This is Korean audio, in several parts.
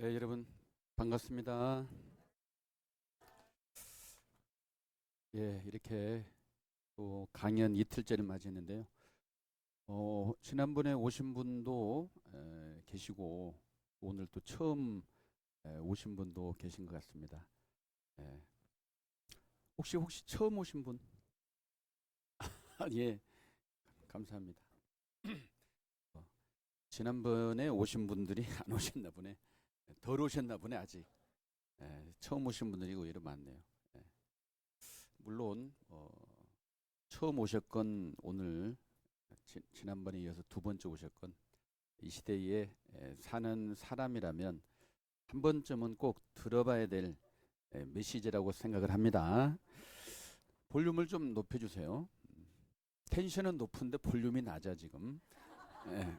네, 여러분 반갑습니다. 예, 이렇게 또 강연 이틀째를 맞이했는데요. 지난번에 오신 분도 계시고 오늘 또 처음 오신 분도 계신 것 같습니다. 예, 혹시 처음 오신 분? 예, 감사합니다. 어, 지난번에 오신 분들이 안 오셨나 보네. 덜 오셨나 보네 아직. 처음 오신 분들이 오히려 많네요. 예, 물론 처음 오셨건 오늘 지난번에 이어서 두 번째 오셨건 이 시대에 사는 사람이라면 한 번쯤은 꼭 들어봐야 될 메시지라고 생각을 합니다. 볼륨을 좀 높여주세요. 텐션은 높은데 볼륨이 낮아 지금. 예,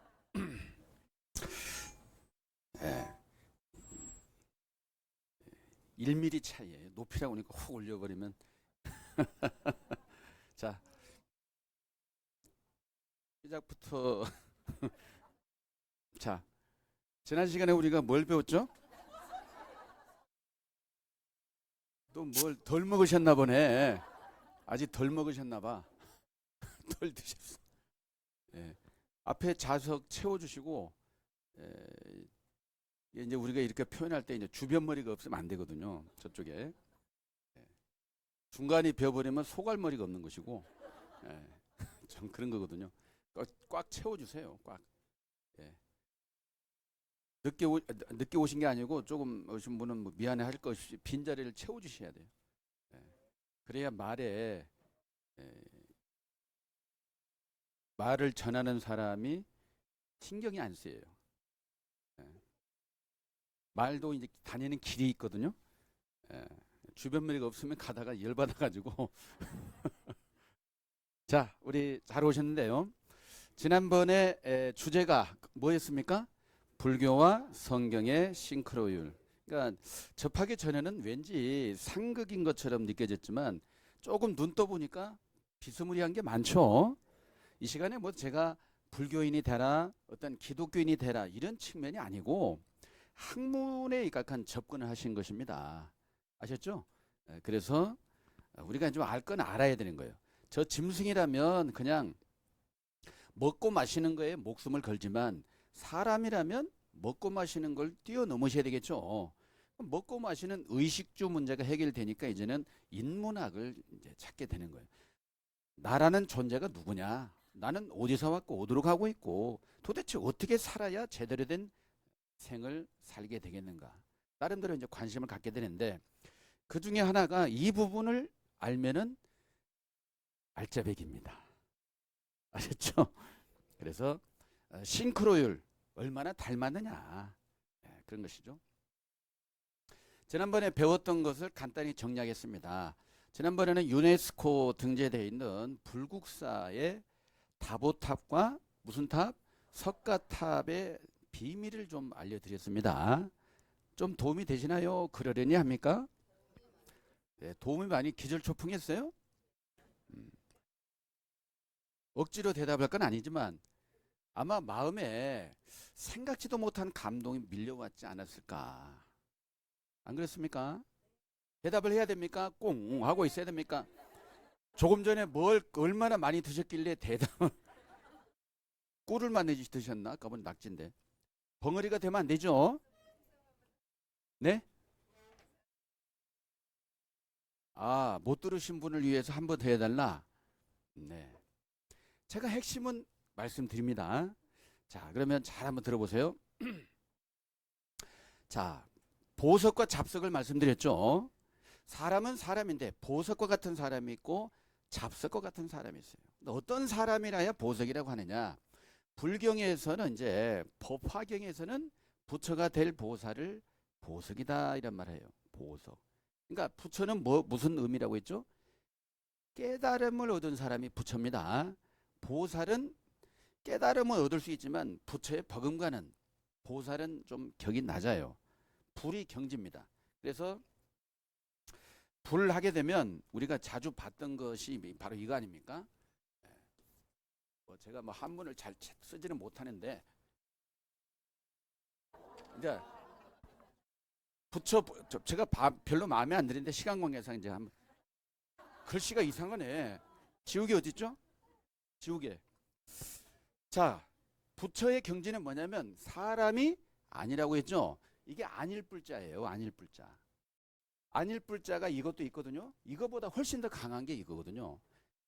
예. 1mm 차이에요. 높이라고 하니까 훅 올려버리면. 자, 시작부터. 자, 지난 시간에 우리가 뭘 배웠죠? 또 뭘 덜 먹으셨나 보네. 아직 덜 먹으셨나 봐. 덜 드셨어. 예. 앞에 좌석 채워주시고, 예, 이제 우리가 이렇게 표현할 때 이제 주변 머리가 없으면 안 되거든요. 저쪽에. 예. 중간이 비어버리면 소갈머리가 없는 것이고, 예. 좀 그런 거거든요. 꽉 채워주세요. 꽉. 예. 늦게 오신 게 아니고 조금 오신 분은 뭐 미안해 할 것 없이 빈자리를 채워주셔야 돼요. 예. 그래야 예, 말을 전하는 사람이 신경이 안 쓰여요. 예. 말도 이제 다니는 길이 있거든요. 예. 주변 머리가 없으면 가다가 열받아가지고. 자, 우리 잘 오셨는데요. 지난번에 주제가 뭐였습니까? 불교와 성경의 싱크로율. 그러니까 접하기 전에는 왠지 상극인 것처럼 느껴졌지만 조금 눈 떠보니까 비스무리한 게 많죠. 이 시간에 뭐 제가 불교인이 되라, 어떤 기독교인이 되라 이런 측면이 아니고 학문에 입각한 접근을 하신 것입니다. 아셨죠? 그래서 우리가 좀 알 건 알아야 되는 거예요. 저 짐승이라면 그냥 먹고 마시는 거에 목숨을 걸지만 사람이라면 먹고 마시는 걸 뛰어넘으셔야 되겠죠. 먹고 마시는 의식주 문제가 해결되니까 이제는 인문학을 이제 찾게 되는 거예요. 나라는 존재가 누구냐? 나는 어디서 왔고 어디로 가고 있고 도대체 어떻게 살아야 제대로 된 생을 살게 되겠는가? 나름대로 이제 관심을 갖게 되는데 그 중에 하나가 이 부분을 알면은 알짜배기입니다. 아셨죠? 그래서 싱크로율 얼마나 닮았느냐 그런 것이죠. 지난번에 배웠던 것을 간단히 정리하겠습니다. 지난번에는 유네스코 등재되어 있는 불국사의 다보탑과 무슨 탑? 석가탑의 비밀을 좀 알려드렸습니다. 좀 도움이 되시나요? 그러려니 합니까? 네, 도움이 많이 기절초풍했어요? 음, 억지로 대답할 건 아니지만 아마 마음에 생각지도 못한 감동이 밀려왔지 않았을까. 안 그렇습니까? 대답을 해야 됩니까? 꽁 하고 있어야 됩니까? 조금 전에 뭘 얼마나 많이 드셨길래 대답을 꿀을 많이 드셨나? 그건 낙지인데. 벙어리가 되면 안 되죠? 네? 아, 못 들으신 분을 위해서 한 번 더 해달라? 네. 제가 핵심은 말씀드립니다. 자, 그러면 잘 한번 들어보세요. 자, 보석과 잡석을 말씀드렸죠. 사람은 사람인데 보석과 같은 사람이 있고 잡석과 같은 사람이 있어요. 어떤 사람이라야 보석이라고 하느냐? 불경에서는 이제 법화경에서는 부처가 될 보살을 보석이다 이런 말해요. 보석. 그러니까 부처는 뭐 무슨 의미라고 했죠? 깨달음을 얻은 사람이 부처입니다. 보살은 깨달음을 얻을 수 있지만 부처의 버금가는 보살은 좀 격이 낮아요. 불이 경지입니다. 그래서 불을 하게 되면 우리가 자주 봤던 것이 바로 이거 아닙니까? 뭐 제가 뭐 한문을 잘 쓰지는 못하는데 이제 제가 별로 마음에 안 드는데 시간 관계상 이제 한번 글씨가 이상하네. 지우개 어디 있죠? 지우개. 자, 부처의 경지는 뭐냐면 사람이 아니라고 했죠. 이게 아닐 불자예요. 아닐 불자. 아닐 불자가 이것도 있거든요. 이거보다 훨씬 더 강한 게 이거거든요.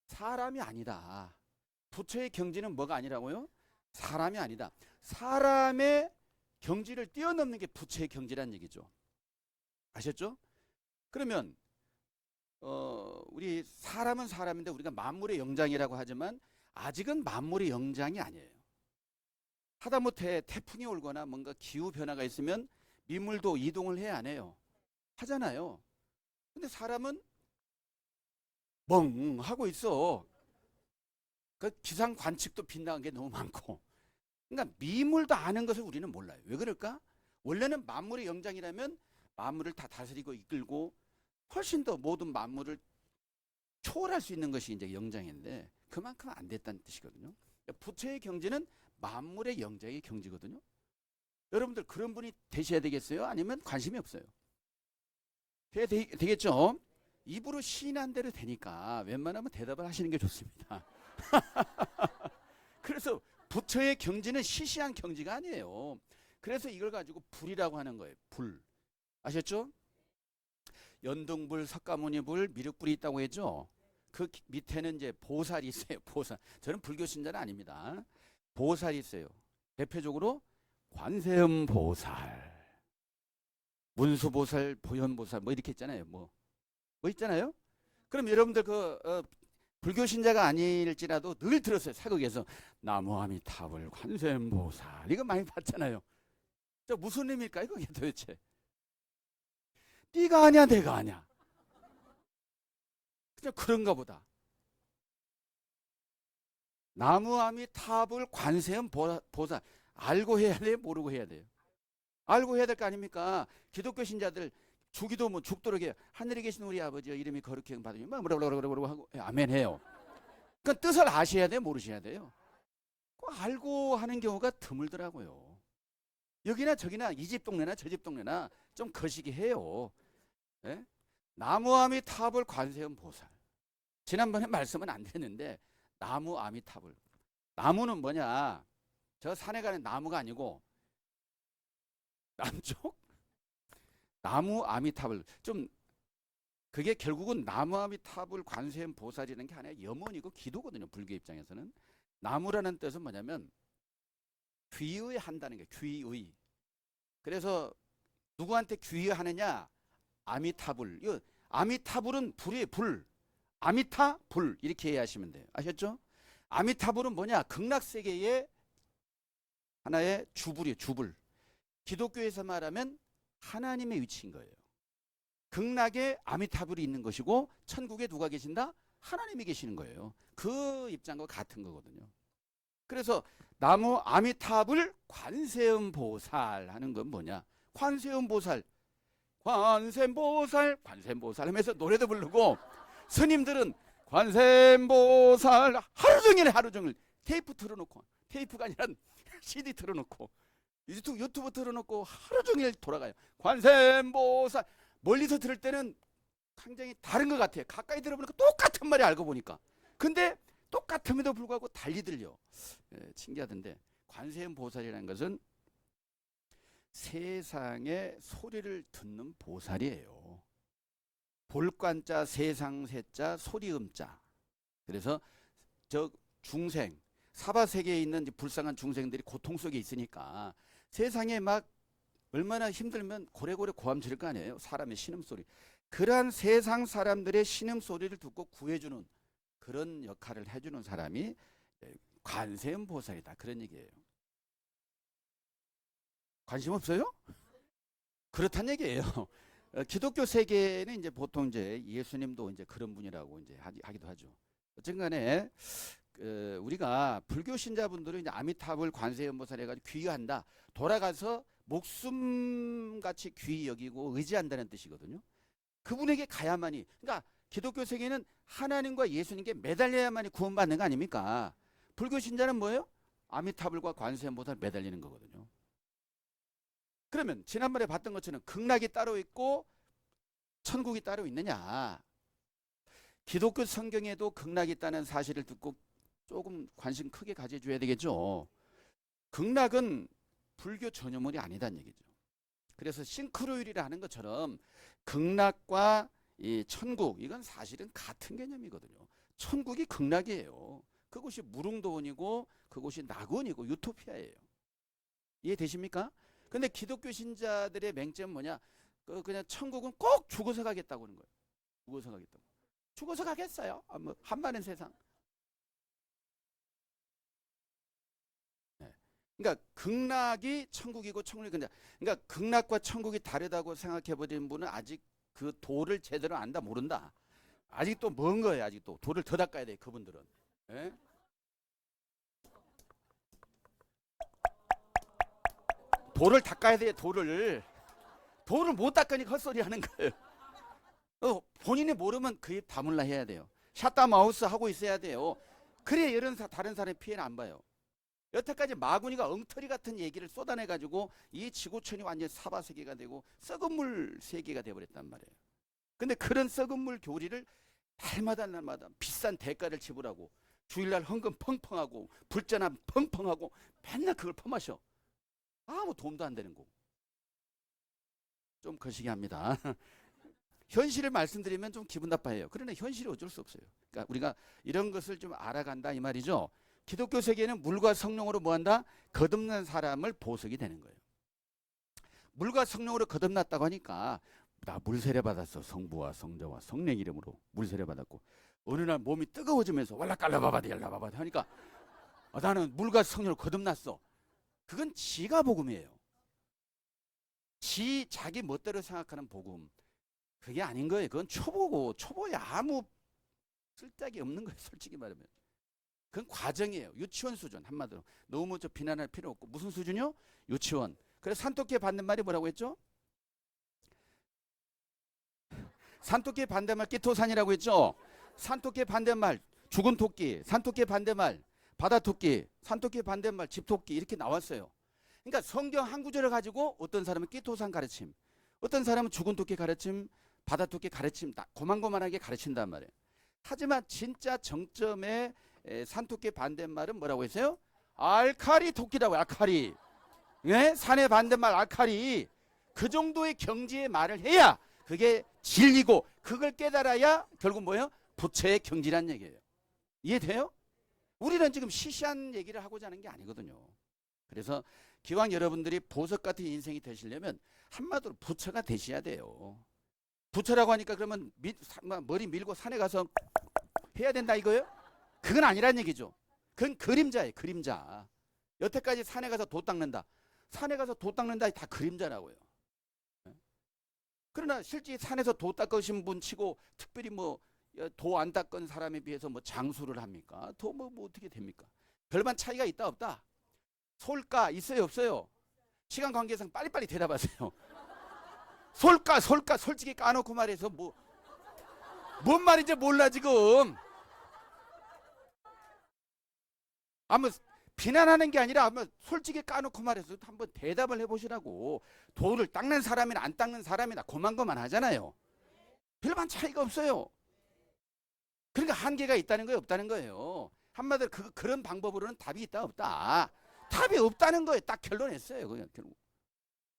사람이 아니다. 부처의 경지는 뭐가 아니라고요? 사람이 아니다. 사람의 경지를 뛰어넘는 게 부처의 경지란 얘기죠. 아셨죠? 그러면 우리 사람은 사람인데 우리가 만물의 영장이라고 하지만 아직은 만물의 영장이 아니에요. 하다못해 태풍이 올거나 뭔가 기후 변화가 있으면 민물도 이동을 해야 안 해요. 하잖아요. 근데 사람은 멍 하고 있어. 그 기상 관측도 빗나간 게 너무 많고. 그러니까 미물도 아는 것을 우리는 몰라요. 왜 그럴까? 원래는 만물의 영장이라면 만물을 다 다스리고 이끌고 훨씬 더 모든 만물을 초월할 수 있는 것이 이제 영장인데 그만큼 안 됐다는 뜻이거든요. 부처의 경지는 만물의 영장의 경지거든요. 여러분들 그런 분이 되셔야 되겠어요? 아니면 관심이 없어요? 되겠죠? 입으로 시인한 대로 되니까 웬만하면 대답을 하시는 게 좋습니다. 그래서 부처의 경지는 시시한 경지가 아니에요. 그래서 이걸 가지고 불이라고 하는 거예요. 불. 아셨죠? 연등불, 석가모니불, 미륵불이 있다고 했죠? 그 밑에는 이제 보살이 있어요. 보살. 저는 불교 신자는 아닙니다. 보살이 있어요. 대표적으로 관세음 보살, 문수보살, 보현보살 뭐 이렇게 있잖아요. 뭐 있잖아요. 그럼 여러분들 불교 신자가 아닐지라도 늘 들었어요. 사극에서 나무아미타불 관세음 보살 이거 많이 봤잖아요. 저 무슨 의미일까요? 그게 도대체 네가 아냐 내가 아냐 그냥 그런가 보다. 나무아미타불 관세음 보살 알고 해야 돼요? 모르고 해야 돼요? 알고 해야 될 거 아닙니까? 기독교 신자들 주기도 뭐 죽도록 해요. 하늘에 계신 우리 아버지여 이름이 거룩히 받으면 뭐라고 하고 아멘 해요. 그 뜻을 아셔야 돼요? 모르셔야 돼요? 알고 하는 경우가 드물더라고요. 여기나 저기나 이 집 동네나 저 집 동네나 좀 거시기 해요. 예? 나무아미타불 관세음 보살. 지난번에 말씀은 안 드렸는데 나무아미타불. 나무는 뭐냐? 저 산에 가는 나무가 아니고 남쪽 나무아미타불. 좀 그게 결국은 나무아미타불 관세음 보살이라는 게 하나의 염원이고 기도거든요. 불교 입장에서는. 나무라는 뜻은 뭐냐면 귀의한다는 게 귀의. 그래서 누구한테 귀의하느냐? 아미타불. 이 아미타불은 불이에요. 불. 아미타 불 이렇게 이해하시면 돼요. 아셨죠? 아미타불은 뭐냐? 극락세계의 하나의 주불이에요. 주불. 기독교에서 말하면 하나님의 위치인 거예요. 극락에 아미타불이 있는 것이고 천국에 누가 계신다? 하나님이 계시는 거예요. 그 입장과 같은 거거든요. 그래서 나무 아미타불 관세음 보살 하는 건 뭐냐? 관세음 보살, 관세음 보살, 관세음 보살 하면서 노래도 부르고 스님들은 관세음 보살 하루 종일 테이프 틀어놓고 테이프가 아니라 CD 틀어놓고 유튜브 틀어놓고 하루 종일 돌아가요. 관세음 보살 멀리서 들을 때는 굉장히 다른 것 같아요. 가까이 들어보니까 똑같은 말이 알고 보니까. 근데 똑같음에도 불구하고 달리 들려. 신기하던데 관세음 보살이라는 것은 세상의 소리를 듣는 보살이에요. 볼관자 세상세자 소리음자. 그래서 저 중생 사바세계에 있는 불쌍한 중생들이 고통 속에 있으니까 세상에 막 얼마나 힘들면 고래고래 고함 지를 거 아니에요. 사람의 신음소리. 그러한 세상 사람들의 신음소리를 듣고 구해주는 그런 역할을 해주는 사람이 관세음 보살이다. 그런 얘기예요. 관심 없어요? 그렇단 얘기예요. 기독교 세계는 이제 보통 이제 예수님도 이제 그런 분이라고 이제 하기도 하죠. 어쨌간에 우리가 불교 신자분들은 이제 아미타불 관세음 보살 해가지고 귀의한다. 돌아가서 목숨같이 귀히 여기고 의지한다는 뜻이거든요. 그분에게 가야만이. 그러니까 기독교 세계는 하나님과 예수님께 매달려야만이 구원받는 거 아닙니까? 불교 신자는 뭐예요? 아미타불과 관세음 보살 매달리는 거거든요. 그러면 지난번에 봤던 것처럼 극락이 따로 있고 천국이 따로 있느냐? 기독교 성경에도 극락이 있다는 사실을 듣고 조금 관심 크게 가져줘야 되겠죠. 극락은 불교 전유물이 아니다는 얘기죠. 그래서 싱크로율이라는 것처럼 극락과 이 천국, 이건 사실은 같은 개념이거든요. 천국이 극락이에요. 그곳이 무릉도원이고 그곳이 낙원이고 유토피아예요. 이해되십니까? 근데 기독교 신자들의 맹점은 뭐냐? 그냥 천국은 꼭 죽어서 가겠다고 하는 거예요. 죽어서 가겠다고. 죽어서 가겠어요? 뭐 한마는 세상. 네. 그러니까 극락이 천국이고 천국이 그러니까 극락과 천국이 다르다고 생각해 버리는 분은 아직 그 도를 제대로 안다 모른다. 아직도 먼 거예요. 아직도 도를 더 닦아야 돼. 그분들은. 예? 도를 닦아야 돼요. 도를 못 닦으니까 헛소리 하는 거예요. 본인이 모르면 그 입 다물라 해야 돼요. 샷다 마우스 하고 있어야 돼요. 그래야 이런 다른 사람의 피해를 안 봐요. 여태까지 마구니가 엉터리 같은 얘기를 쏟아내가지고 이 지구촌이 완전 사바세계가 되고 썩은 물 세계가 돼버렸단 말이에요. 근데 그런 썩은 물 교리를 날마다 비싼 대가를 지불하고 주일날 헌금 펑펑하고 불전함 펑펑하고 맨날 그걸 퍼마셔. 아무 도움도 안 되는 거고. 좀 거시기 합니다. 현실을 말씀드리면 좀 기분 나빠해요. 그러나 현실이 어쩔 수 없어요. 그러니까 우리가 이런 것을 좀 알아간다 이 말이죠. 기독교 세계는 물과 성령으로 뭐한다? 거듭난 사람을 보석이 되는 거예요. 물과 성령으로 거듭났다고 하니까 나 물세례 받았어. 성부와 성자와 성령 이름으로 물세례 받았고 어느 날 몸이 뜨거워지면서 왈라깔라바바디 얄라바바디 하니까 나는 물과 성령으로 거듭났어. 그건 지가 복음이에요. 자기 멋대로 생각하는 복음. 그게 아닌 거예요. 그건 초보고 초보에 아무 쓸데기 없는 거예요. 솔직히 말하면. 그건 과정이에요. 유치원 수준 한마디로. 너무 저 비난할 필요 없고. 무슨 수준이요? 유치원. 그래서 산토끼에 받는 말이 뭐라고 했죠? 산토끼의 반대말 끼토산이라고 했죠. 산토끼의 반대말 죽은 토끼, 산토끼의 반대말 바다토끼, 산토끼의 반대말 집토끼 이렇게 나왔어요. 그러니까 성경 한 구절을 가지고 어떤 사람은 끼토산 가르침, 어떤 사람은 죽은 토끼 가르침, 바다토끼 가르침 고만고만하게 가르친단 말이에요. 하지만 진짜 정점의 산토끼의 반대말은 뭐라고 했어요? 알카리 토끼라고. 알카리. 네? 산의 반대말 알카리. 그 정도의 경지의 말을 해야 그게 진리고 그걸 깨달아야 결국 뭐예요? 부처의 경지란 얘기예요. 이해돼요? 우리는 지금 시시한 얘기를 하고자 하는 게 아니거든요. 그래서 기왕 여러분들이 보석 같은 인생이 되시려면 한마디로 부처가 되셔야 돼요. 부처라고 하니까 그러면 머리 밀고 산에 가서 해야 된다 이거예요? 그건 아니란 얘기죠. 그건 그림자예요. 그림자. 여태까지 산에 가서 도 닦는다. 산에 가서 도 닦는다 다 그림자라고요. 그러나 실제 산에서 도 닦으신 분 치고 특별히 뭐 도 안 닦은 사람에 비해서 뭐 장수를 합니까? 뭐 어떻게 됩니까? 별반 차이가 있다 없다? 솔까 있어요 없어요? 시간 관계상 빨리빨리 대답하세요. 솔까 솔직히 까놓고 말해서 뭔 말인지 몰라 지금. 아무 비난하는 게 아니라 아마 솔직히 까놓고 말해서 한번 대답을 해보시라고. 도를 닦는 사람이나 안 닦는 사람이나 고만고만 하잖아요. 별반 차이가 없어요. 그러니까 한계가 있다는 거예요 없다는 거예요. 한마디로 그런 방법으로는 답이 있다 없다. 답이 없다는 거예요. 딱 결론냈어요. 그냥 결국.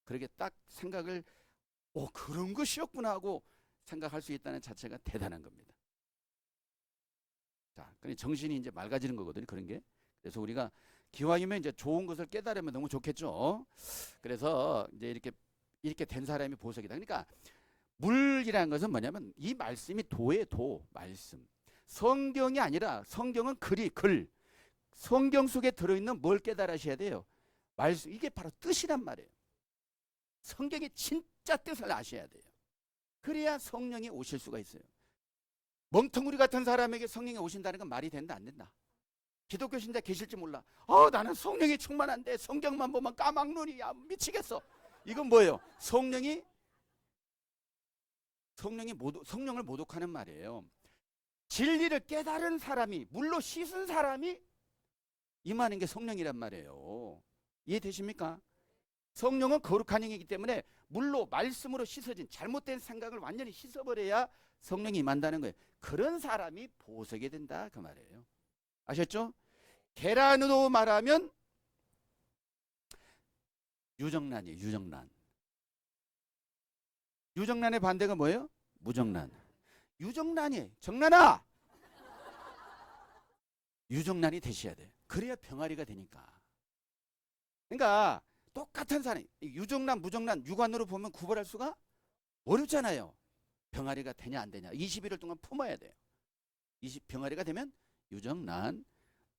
그렇게 딱 생각을 그런 것이었구나 하고 생각할 수 있다는 자체가 대단한 겁니다. 자, 그러니 정신이 이제 맑아지는 거거든요. 그런 게. 그래서 우리가 기왕이면 이제 좋은 것을 깨달으면 너무 좋겠죠. 그래서 이제 이렇게 된 사람이 보석이다. 그러니까 물이라는 것은 뭐냐면 이 말씀이 도의 도 말씀. 성경이 아니라 성경은 글. 성경 속에 들어있는 뭘 깨달으셔야 돼요? 말씀. 이게 바로 뜻이란 말이에요. 성경의 진짜 뜻을 아셔야 돼요. 그래야 성령이 오실 수가 있어요. 멍텅구리 같은 사람에게 성령이 오신다는 건 말이 된다 안 된다? 기독교 신자 계실지 몰라. 나는 성령이 충만한데 성경만 보면 까막눈이야 미치겠어. 이건 뭐예요? 성령을 모독하는 말이에요. 진리를 깨달은 사람이 물로 씻은 사람이 임하는 게 성령이란 말이에요. 이해되십니까? 성령은 거룩한 영이기 때문에 물로 말씀으로 씻어진 잘못된 생각을 완전히 씻어버려야 성령이 임한다는 거예요. 그런 사람이 보석이 된다 그 말이에요. 아셨죠? 계란으로 말하면 유정란이에요. 유정란. 유정란의 반대가 뭐예요? 무정란. 유정란이 정란아 유정란이 되셔야 돼요. 그래야 병아리가 되니까. 그러니까 똑같은 사람 유정란 무정란 육안으로 보면 구별할 수가 어렵잖아요. 병아리가 되냐 안 되냐 21일 동안 품어야 돼요. 병아리가 되면 유정란,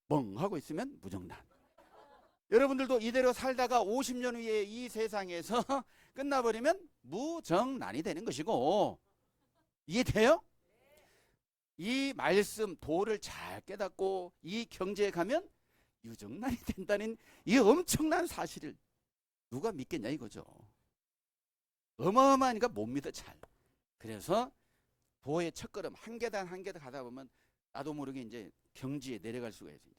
멍하고 있으면 무정란. 여러분들도 이대로 살다가 50년 후에 이 세상에서 끝나버리면 무정란이 되는 것이고, 이해돼요? 이 말씀 도를 잘 깨닫고 이 경지에 가면 유정란이 된다는 이 엄청난 사실을 누가 믿겠냐 이거죠. 어마어마하니까 못 믿어 잘. 그래서 도의 첫걸음 한 계단 한 계단 가다 보면 나도 모르게 이제 경지에 내려갈 수가 있어요.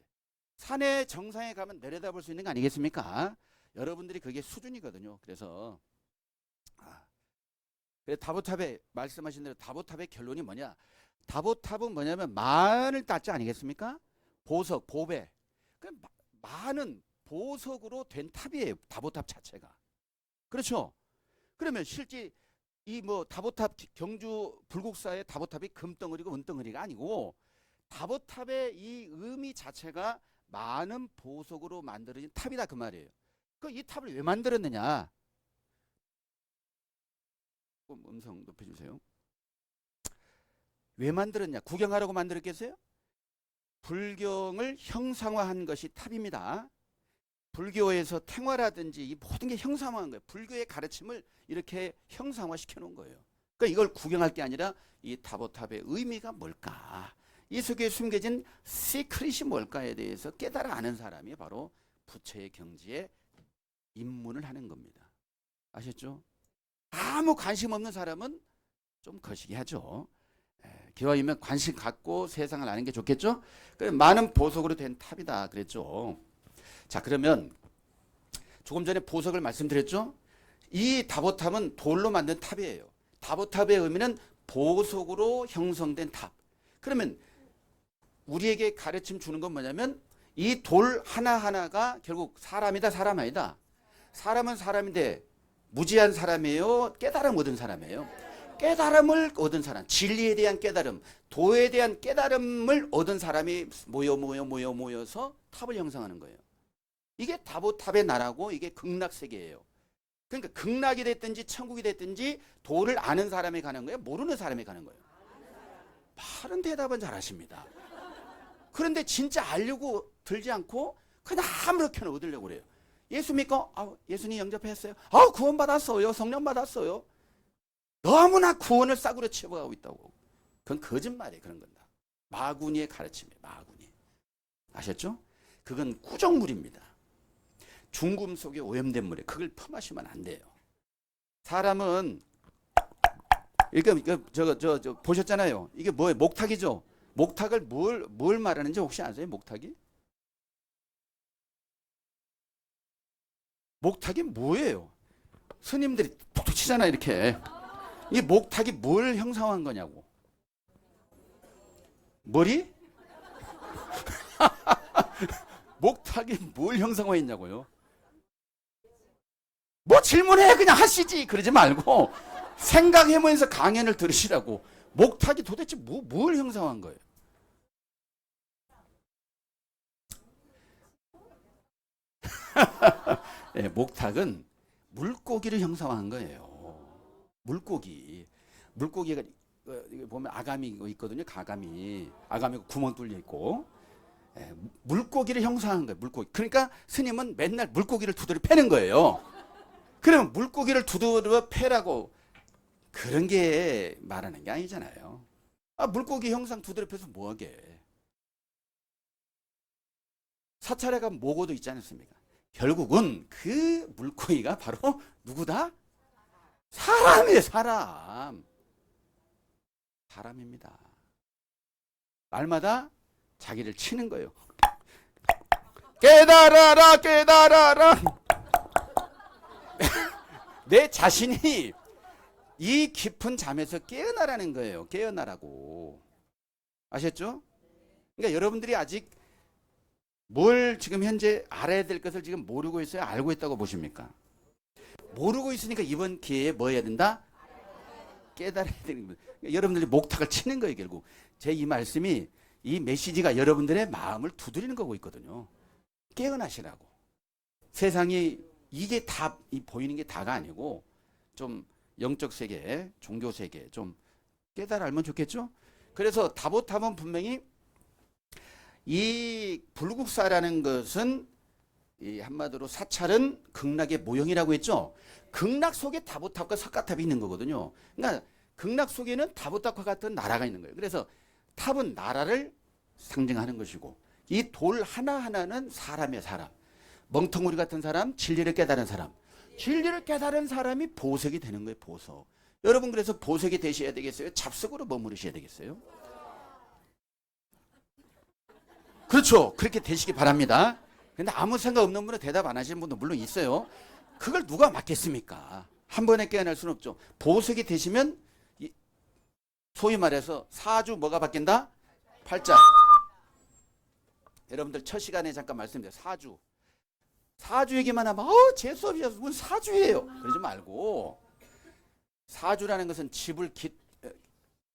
산의 정상에 가면 내려다볼 수 있는 거 아니겠습니까? 여러분들이 그게 수준이거든요. 그래서 다보탑에 말씀하신 대로 다보탑의 결론이 뭐냐? 다보탑은 뭐냐면 만을 따지 아니겠습니까? 보석, 보배. 많은 보석으로 된 탑이에요. 다보탑 자체가. 그렇죠? 그러면 실제 이 뭐 다보탑 경주 불국사의 다보탑이 금덩어리고 은덩어리가 아니고 다보탑의 이 의미 자체가 많은 보석으로 만들어진 탑이다 그 말이에요. 그 이 탑을 왜 만들었느냐? 음성 높여주세요. 왜 만들었냐? 구경하라고 만들었겠어요? 불경을 형상화한 것이 탑입니다. 불교에서 탱화라든지 이 모든 게 형상화한 거예요. 불교의 가르침을 이렇게 형상화 시켜놓은 거예요. 그러니까 이걸 구경할 게 아니라 이 다보탑의 의미가 뭘까? 이 속에 숨겨진 시크릿이 뭘까에 대해서 깨달아 아는 사람이 바로 부처의 경지에 입문을 하는 겁니다. 아셨죠? 아무 관심 없는 사람은 좀 거시기 하죠. 기왕이면 관심 갖고 세상을 아는 게 좋겠죠? 많은 보석으로 된 탑이다 그랬죠. 자, 그러면 조금 전에 보석을 말씀드렸죠? 이 다보탑은 돌로 만든 탑이에요. 다보탑의 의미는 보석으로 형성된 탑. 그러면 우리에게 가르침 주는 건 뭐냐면 이 돌 하나하나가 결국 사람이다 사람 아니다. 사람은 사람인데 무지한 사람이에요? 깨달음 얻은 사람이에요? 깨달음을 얻은 사람, 진리에 대한 깨달음, 도에 대한 깨달음을 얻은 사람이 모여서 탑을 형성하는 거예요. 이게 다보탑의 나라고 이게 극락세계예요. 그러니까 극락이 됐든지 천국이 됐든지 도를 아는 사람이 가는 거예요? 모르는 사람이 가는 거예요? 바른 대답은 잘하십니다. 그런데 진짜 알려고 들지 않고 그냥 아무렇게나 얻으려고 그래요. 예수 믿고 예수님 영접했어요. 구원 받았어요. 성령 받았어요. 너무나 구원을 싸구려 채워가고 있다고. 그건 거짓말이에요. 그런 건 다. 마구니의 가르침이에요. 마구니. 아셨죠? 그건 꾸정물입니다. 중금 속에 오염된 물에 그걸 퍼마시면 안 돼요. 사람은 이거 보셨잖아요. 이게 뭐예요? 목탁이죠. 목탁을 뭘 말하는지 혹시 아세요? 목탁이? 목탁이 뭐예요? 스님들이 툭툭 치잖아요. 이렇게. 이 목탁이 뭘 형상화한 거냐고. 머리? 목탁이 뭘 형상화했냐고요. 뭐 질문해 그냥 하시지 그러지 말고 생각해보면서 강연을 들으시라고. 목탁이 도대체 뭘 형상화한 거예요. 네, 목탁은 물고기를 형상화한 거예요. 물고기가 보면 아가미 있거든요. 아가미 구멍 뚫려 있고 물고기를 형상한 거예요. 물고기. 그러니까 스님은 맨날 물고기를 두드려 패는 거예요. 그러면 물고기를 두드려 패라고 그런 게 말하는 게 아니잖아요. 물고기 형상 두드려 패서 뭐하게. 사찰에 가면 모고도 있지 않습니까? 결국은 그 물고기가 바로 누구다? 사람이에요. 사람입니다. 날마다 자기를 치는 거예요. 깨달아라. 내 자신이 이 깊은 잠에서 깨어나라는 거예요. 깨어나라고. 아셨죠? 그러니까 여러분들이 아직 뭘 지금 현재 알아야 될 것을 지금 모르고 있어요? 알고 있다고 보십니까? 모르고 있으니까 이번 기회에 뭐 해야 된다? 깨달아야 되는 거예요. 그러니까 여러분들이 목탁을 치는 거예요, 결국. 제 이 말씀이, 이 메시지가 여러분들의 마음을 두드리는 거고 있거든요. 깨어나시라고. 세상이 이게 다 보이는 게 다가 아니고 좀 영적 세계, 종교 세계 좀 깨달아 알면 좋겠죠? 그래서 다보탑은 분명히 이 불국사라는 것은 이 한마디로 사찰은 극락의 모형이라고 했죠. 극락 속에 다보탑과 석가탑이 있는 거거든요. 그러니까 극락 속에는 다보탑과 같은 나라가 있는 거예요. 그래서 탑은 나라를 상징하는 것이고 이 돌 하나하나는 사람이에요. 사람. 멍텅구리 같은 사람, 진리를 깨달은 사람. 진리를 깨달은 사람이 보석이 되는 거예요. 보석. 여러분 그래서 보석이 되셔야 되겠어요? 잡석으로 머무르셔야 되겠어요? 그렇죠. 그렇게 되시기 바랍니다. 근데 아무 생각 없는 분은 대답 안 하시는 분도 물론 있어요. 그걸 누가 맡겠습니까? 한 번에 깨어날 수는 없죠. 보석이 되시면 소위 말해서 사주 뭐가 바뀐다? 팔자. 여러분들 첫 시간에 잠깐 말씀드려요. 사주. 사주 얘기만 하면 제 수업이어서 무슨 사주예요. 그러지 말고 사주라는 것은 집을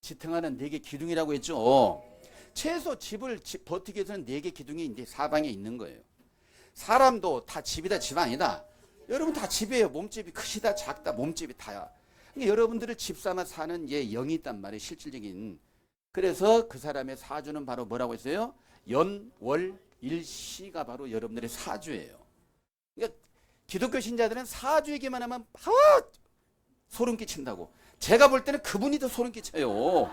지탱하는 4개 기둥이라고 했죠. 최소 집을 버티기 위해서는 4개 기둥이 이제 사방에 있는 거예요. 사람도 다 집이다 집 아니다. 여러분 다 집이에요. 몸집이 크시다 작다 몸집이 다야. 그러니까 여러분들을 집 삼아 사는 영이 있단 말이에요. 실질적인. 그래서 그 사람의 사주는 바로 뭐라고 했어요? 연, 월, 일, 시가 바로 여러분들의 사주예요. 그러니까 기독교 신자들은 사주 얘기만 하면 소름 끼친다고. 제가 볼 때는 그분이 더 소름 끼쳐요.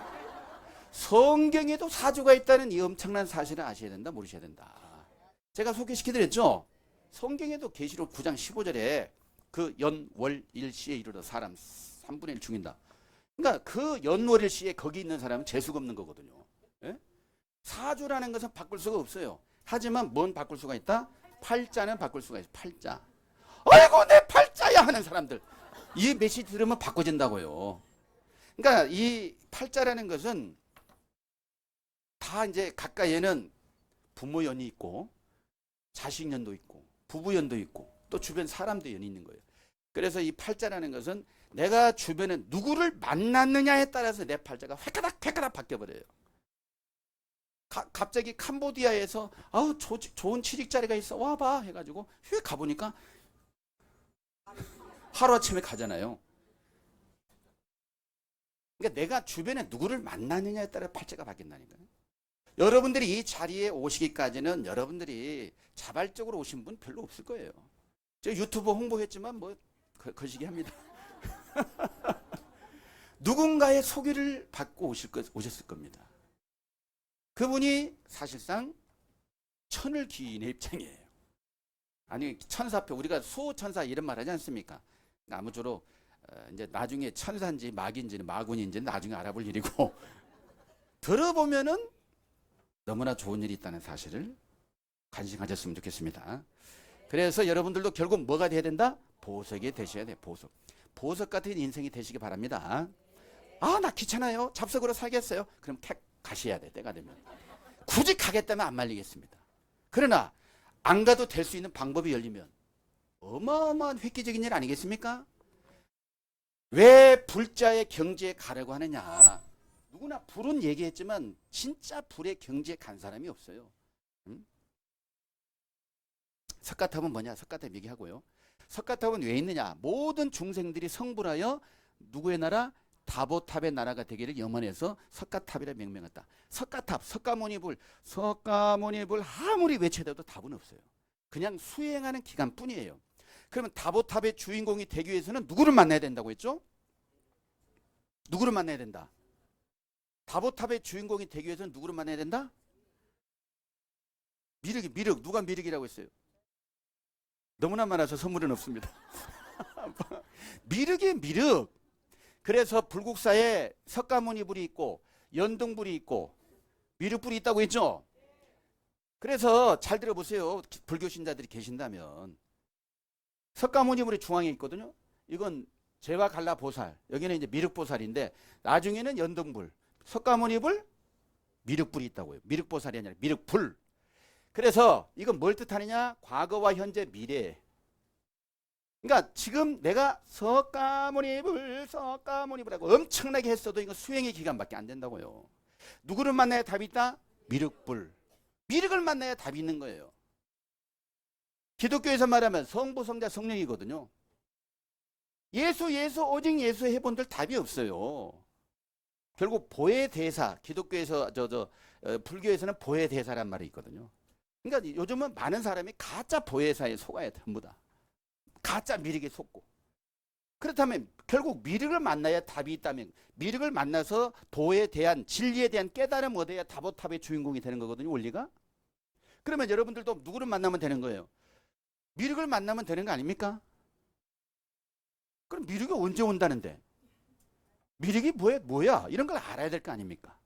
성경에도 사주가 있다는 이 엄청난 사실을 아셔야 된다, 모르셔야 된다. 제가 소개시켜드렸죠? 성경에도 계시록 9장 15절에 그 연, 월, 일, 시에 이르러 사람 3분의 1 죽인다. 그러니까 그 연, 월, 일, 시에 거기 있는 사람은 재수가 없는 거거든요. 예? 사주라는 것은 바꿀 수가 없어요. 하지만 뭔 바꿀 수가 있다? 팔자는 바꿀 수가 있어요. 팔자. 아이고 내 팔자야 하는 사람들. 이 메시지 들으면 바꿔진다고요. 그러니까 이 팔자라는 것은 다 이제 가까이에는 부모 연이 있고 자식 연도 있고 부부 연도 있고 또 주변 사람도 연이 있는 거예요. 그래서 이 팔자라는 것은 내가 주변에 누구를 만났느냐에 따라서 내 팔자가 획가닥 바뀌어버려요. 갑자기 캄보디아에서 좋은 취직자리가 있어 와봐 해가지고 휙 가보니까 하루아침에 가잖아요. 그러니까 내가 주변에 누구를 만나느냐에 따라 팔자가 바뀐다니까요. 여러분들이 이 자리에 오시기까지는 여러분들이 자발적으로 오신 분 별로 없을 거예요. 저 유튜브 홍보했지만 뭐 거시기 합니다. 누군가의 소개를 받고 오셨을 겁니다. 그분이 사실상 천을 기인의 입장이에요. 아니 천사표 우리가 수호천사 이런 말 하지 않습니까? 아무쪼록 이제 나중에 천사인지 마귀인지는 마군인지는 나중에 알아볼 일이고 들어보면은 너무나 좋은 일이 있다는 사실을 간직하셨으면 좋겠습니다. 그래서 여러분들도 결국 뭐가 돼야 된다? 보석이 되셔야 돼요. 보석. 보석 같은 인생이 되시기 바랍니다. 나 귀찮아요. 잡석으로 살겠어요. 그럼 택 가셔야 돼. 때가 되면. 굳이 가겠다면 안 말리겠습니다. 그러나 안 가도 될 수 있는 방법이 열리면 어마어마한 획기적인 일 아니겠습니까? 왜 불자의 경지에 가려고 하느냐. 누구나 불은 얘기했지만 진짜 불의 경지에 간 사람이 없어요. 석가탑은 뭐냐? 석가탑 얘기하고요. 석가탑은 왜 있느냐? 모든 중생들이 성불하여 누구의 나라? 다보탑의 나라가 되기를 염원해서 석가탑이라 명명했다. 석가탑, 석가모니불 아무리 외쳐도 답은 없어요. 그냥 수행하는 기간뿐이에요. 그러면 다보탑의 주인공이 되기 위해서는 누구를 만나야 된다고 했죠? 누구를 만나야 된다? 다보탑의 주인공이 되기 위해서는 누구를 만나야 된다? 미륵. 누가 미륵이라고 했어요? 너무나 많아서 선물은 없습니다. 미륵이 미륵. 그래서 불국사에 석가모니불이 있고 연등불이 있고 미륵불이 있다고 했죠. 그래서 잘 들어보세요. 불교 신자들이 계신다면 석가모니불이 중앙에 있거든요. 이건 죄와 갈라 보살. 여기는 이제 미륵보살인데 나중에는 연등불, 석가모니불, 미륵불이 있다고요. 미륵보살이 아니라 미륵불. 그래서 이건 뭘 뜻하느냐? 과거와 현재, 미래. 그러니까 지금 내가 석가모니불하고 엄청나게 했어도 이건 수행의 기간밖에 안 된다고요. 누구를 만나야 답이 있다? 미륵불. 미륵을 만나야 답이 있는 거예요. 기독교에서 말하면 성부, 성자, 성령이거든요. 예수 오직 예수 해본들 답이 없어요. 결국 보혜대사, 기독교에서 불교에서는 보혜대사란 말이 있거든요. 그러니까 요즘은 많은 사람이 가짜 보혜사에 속아야 전부 다. 가짜 미륵에 속고. 그렇다면 결국 미륵을 만나야 답이 있다면 미륵을 만나서 도에 대한 진리에 대한 깨달음 얻어야 다보탑의 주인공이 되는 거거든요. 원리가. 그러면 여러분들도 누구를 만나면 되는 거예요? 미륵을 만나면 되는 거 아닙니까? 그럼 미륵이 언제 온다는데? 미륵이 뭐야? 이런 걸 알아야 될 거 아닙니까?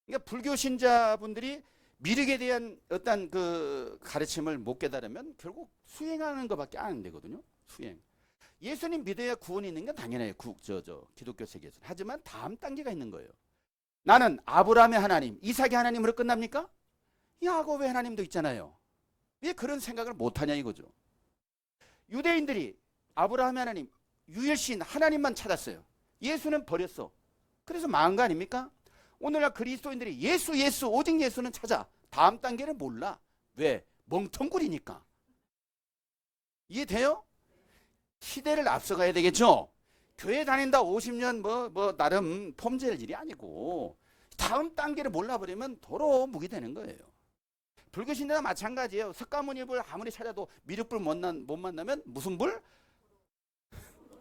그러니까 불교 신자분들이 미륵에 대한 어떤 그 가르침을 못 깨달으면 결국 수행하는 것밖에 안 되거든요. 수행. 예수님 믿어야 구원이 있는 건 당연해요. 기독교 세계에서는. 하지만 다음 단계가 있는 거예요. 나는 아브라함의 하나님, 이삭의 하나님으로 끝납니까? 야곱의 하나님도 있잖아요. 왜 그런 생각을 못하냐 이거죠. 유대인들이 아브라함의 하나님, 유일신 하나님만 찾았어요. 예수는 버렸어. 그래서 망한 거 아닙니까? 오늘날 그리스도인들이 예수 오직 예수는 찾아. 다음 단계는 몰라. 왜? 멍텅구리니까. 이해돼요? 시대를 앞서가야 되겠죠. 교회 다닌다 50년 뭐 나름 폼질 일이 아니고 다음 단계를 몰라버리면 도로 무기 되는 거예요. 불교 신자가 마찬가지예요. 석가모니불 아무리 찾아도 미륵불 못 만나면 무슨 불?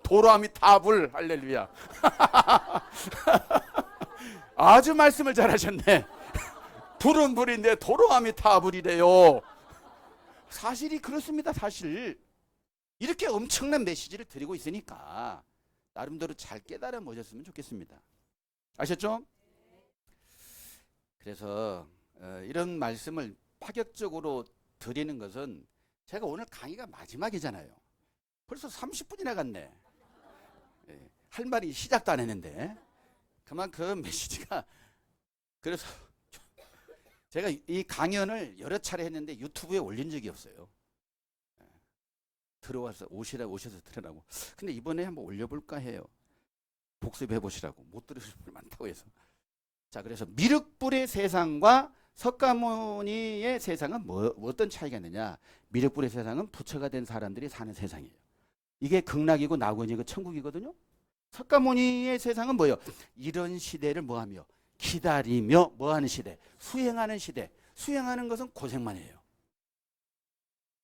도로아미타불. 할렐루야. 아주 말씀을 잘하셨네. 불은 불인데 도로아미타불이래요. 사실이 그렇습니다. 사실. 이렇게 엄청난 메시지를 드리고 있으니까 나름대로 잘 깨달아 보셨으면 좋겠습니다. 아셨죠? 그래서 이런 말씀을 파격적으로 드리는 것은 제가 오늘 강의가 마지막이잖아요. 벌써 30분이나 갔네. 할 말이 시작도 안 했는데 그만큼 메시지가. 그래서 제가 이 강연을 여러 차례 했는데 유튜브에 올린 적이 없어요. 들어와서 오셔서 들으라고. 근데 이번에 한번 올려볼까 해요. 복습해 보시라고. 못 들으실 분 많다고 해서. 자, 그래서 미륵불의 세상과 석가모니의 세상은 어떤 차이가 있느냐? 미륵불의 세상은 부처가 된 사람들이 사는 세상이에요. 이게 극락이고 낙원이고 천국이거든요. 석가모니의 세상은 뭐예요? 이런 시대를 뭐하며? 기다리며 뭐하는 시대? 수행하는 시대. 수행하는 것은 고생만 해요.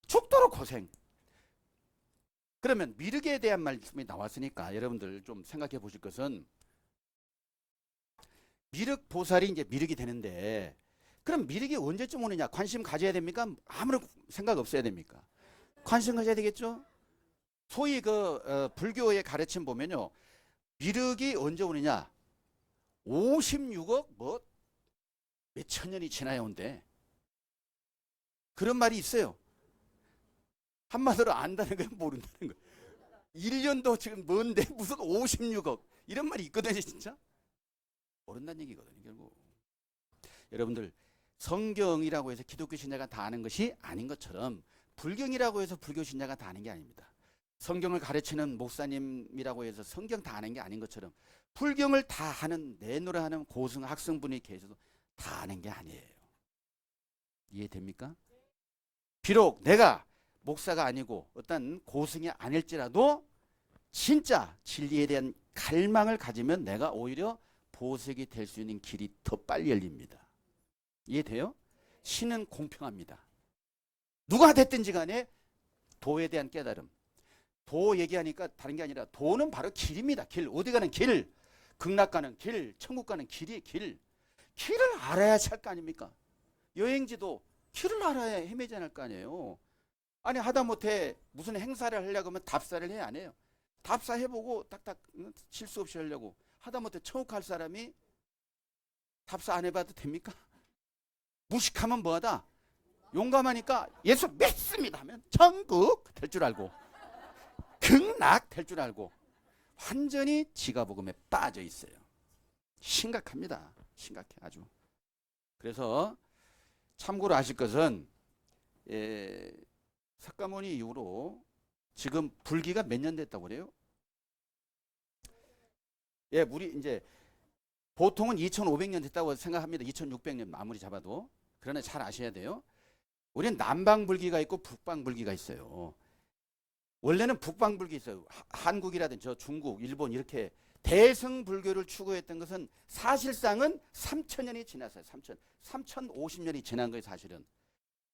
죽도록 고생. 그러면 미륵에 대한 말씀이 나왔으니까 여러분들 좀 생각해 보실 것은 미륵 보살이 이제 미륵이 되는데 그럼 미륵이 언제쯤 오느냐? 관심 가져야 됩니까? 아무런 생각 없어야 됩니까? 관심 가져야 되겠죠? 소위 불교의 가르침 보면요. 미륵이 언제 오느냐? 56억 몇천 년이 지나야 온대. 그런 말이 있어요. 한마디로 안다는 건 모른다는 거예요. 1년도 지금 먼데 무슨 56억 이런 말이 있거든요. 진짜 모른다는 얘기거든요. 결국 여러분들 성경이라고 해서 기독교 신자가 다 아는 것이 아닌 것처럼 불경이라고 해서 불교 신자가 다 아는 게 아닙니다. 성경을 가르치는 목사님이라고 해서 성경 다 아는 게 아닌 것처럼 불경을 다 하는 내노라하는 고승 학생분이 계셔도 다 아는 게 아니에요. 이해됩니까? 비록 내가 목사가 아니고 어떤 고승이 아닐지라도 진짜 진리에 대한 갈망을 가지면 내가 오히려 보석이 될 수 있는 길이 더 빨리 열립니다. 이해돼요? 신은 공평합니다. 누가 됐든지 간에 도에 대한 깨달음. 도 얘기하니까 다른 게 아니라 도는 바로 길입니다. 길. 어디 가는 길. 극락 가는 길. 천국 가는 길이 길. 길을 알아야 할 거 아닙니까? 여행지도 길을 알아야 헤매지 않을 거 아니에요. 아니 하다못해 무슨 행사를 하려고 하면 답사를 해야 안 해요. 답사 해보고 딱딱 실수 없이 하려고. 하다못해 천국 갈 사람이 답사 안 해봐도 됩니까? 무식하면 뭐하다? 용감하니까 예수 믿습니다 하면 천국 될 줄 알고 극락 될 줄 알고 완전히 지가복음에 빠져 있어요. 심각합니다. 심각해 아주. 그래서 참고로 아실 것은 석가모니 이후로 지금 불기가 몇 년 됐다고 그래요? 예, 우리 이제 보통은 2500년 됐다고 생각합니다. 2600년 아무리 잡아도. 그러나 잘 아셔야 돼요. 우리는 남방불기가 있고 북방불기가 있어요. 원래는 북방불기 있어요. 한국이라든지 저 중국, 일본 이렇게 대승불교를 추구했던 것은 사실상은 3000년이 지났어요. 3050년이 지난 거예요, 사실은.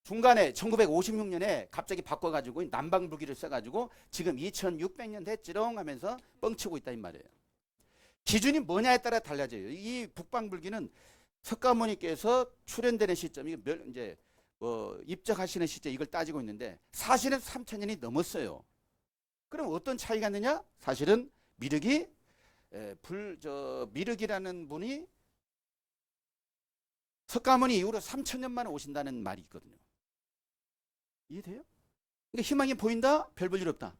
중간에 1956년에 갑자기 바꿔가지고 남방불기를 써가지고 지금 2600년 됐지롱 하면서 뻥치고 있다 이 말이에요. 기준이 뭐냐에 따라 달라져요. 이 북방불기는 석가모니께서 출현되는 시점, 이게 이제 입적하시는 시점 이걸 따지고 있는데 사실은 3000년이 넘었어요. 그럼 어떤 차이가 있느냐? 사실은 미륵이라는 분이 석가모니 이후로 3000년 만에 오신다는 말이 있거든요. 이해돼요? 그러니까 희망이 보인다? 별 볼 일 없다.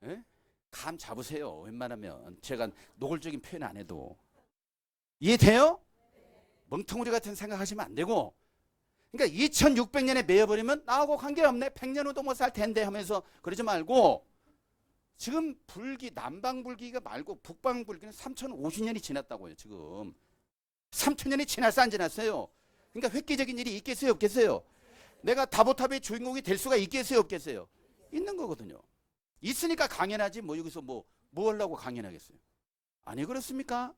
예? 감 잡으세요. 웬만하면 제가 노골적인 표현 안 해도. 이해돼요? 멍텅구리 같은 생각하시면 안 되고, 그러니까 2600년에 매여버리면 나하고 관계없네, 100년 후도 못 살 텐데 하면서 그러지 말고, 지금 남방불기가 말고 북방불기는 3050년이 지났다고요. 지금 3000년이 지났어 안 지났어요? 그러니까 획기적인 일이 있겠어요 없겠어요? 내가 다보탑의 주인공이 될 수가 있겠어요 없겠어요? 있는 거거든요. 있으니까 강연하지 뭐 여기서 뭐 하려고 강연하겠어요? 아니 그렇습니까?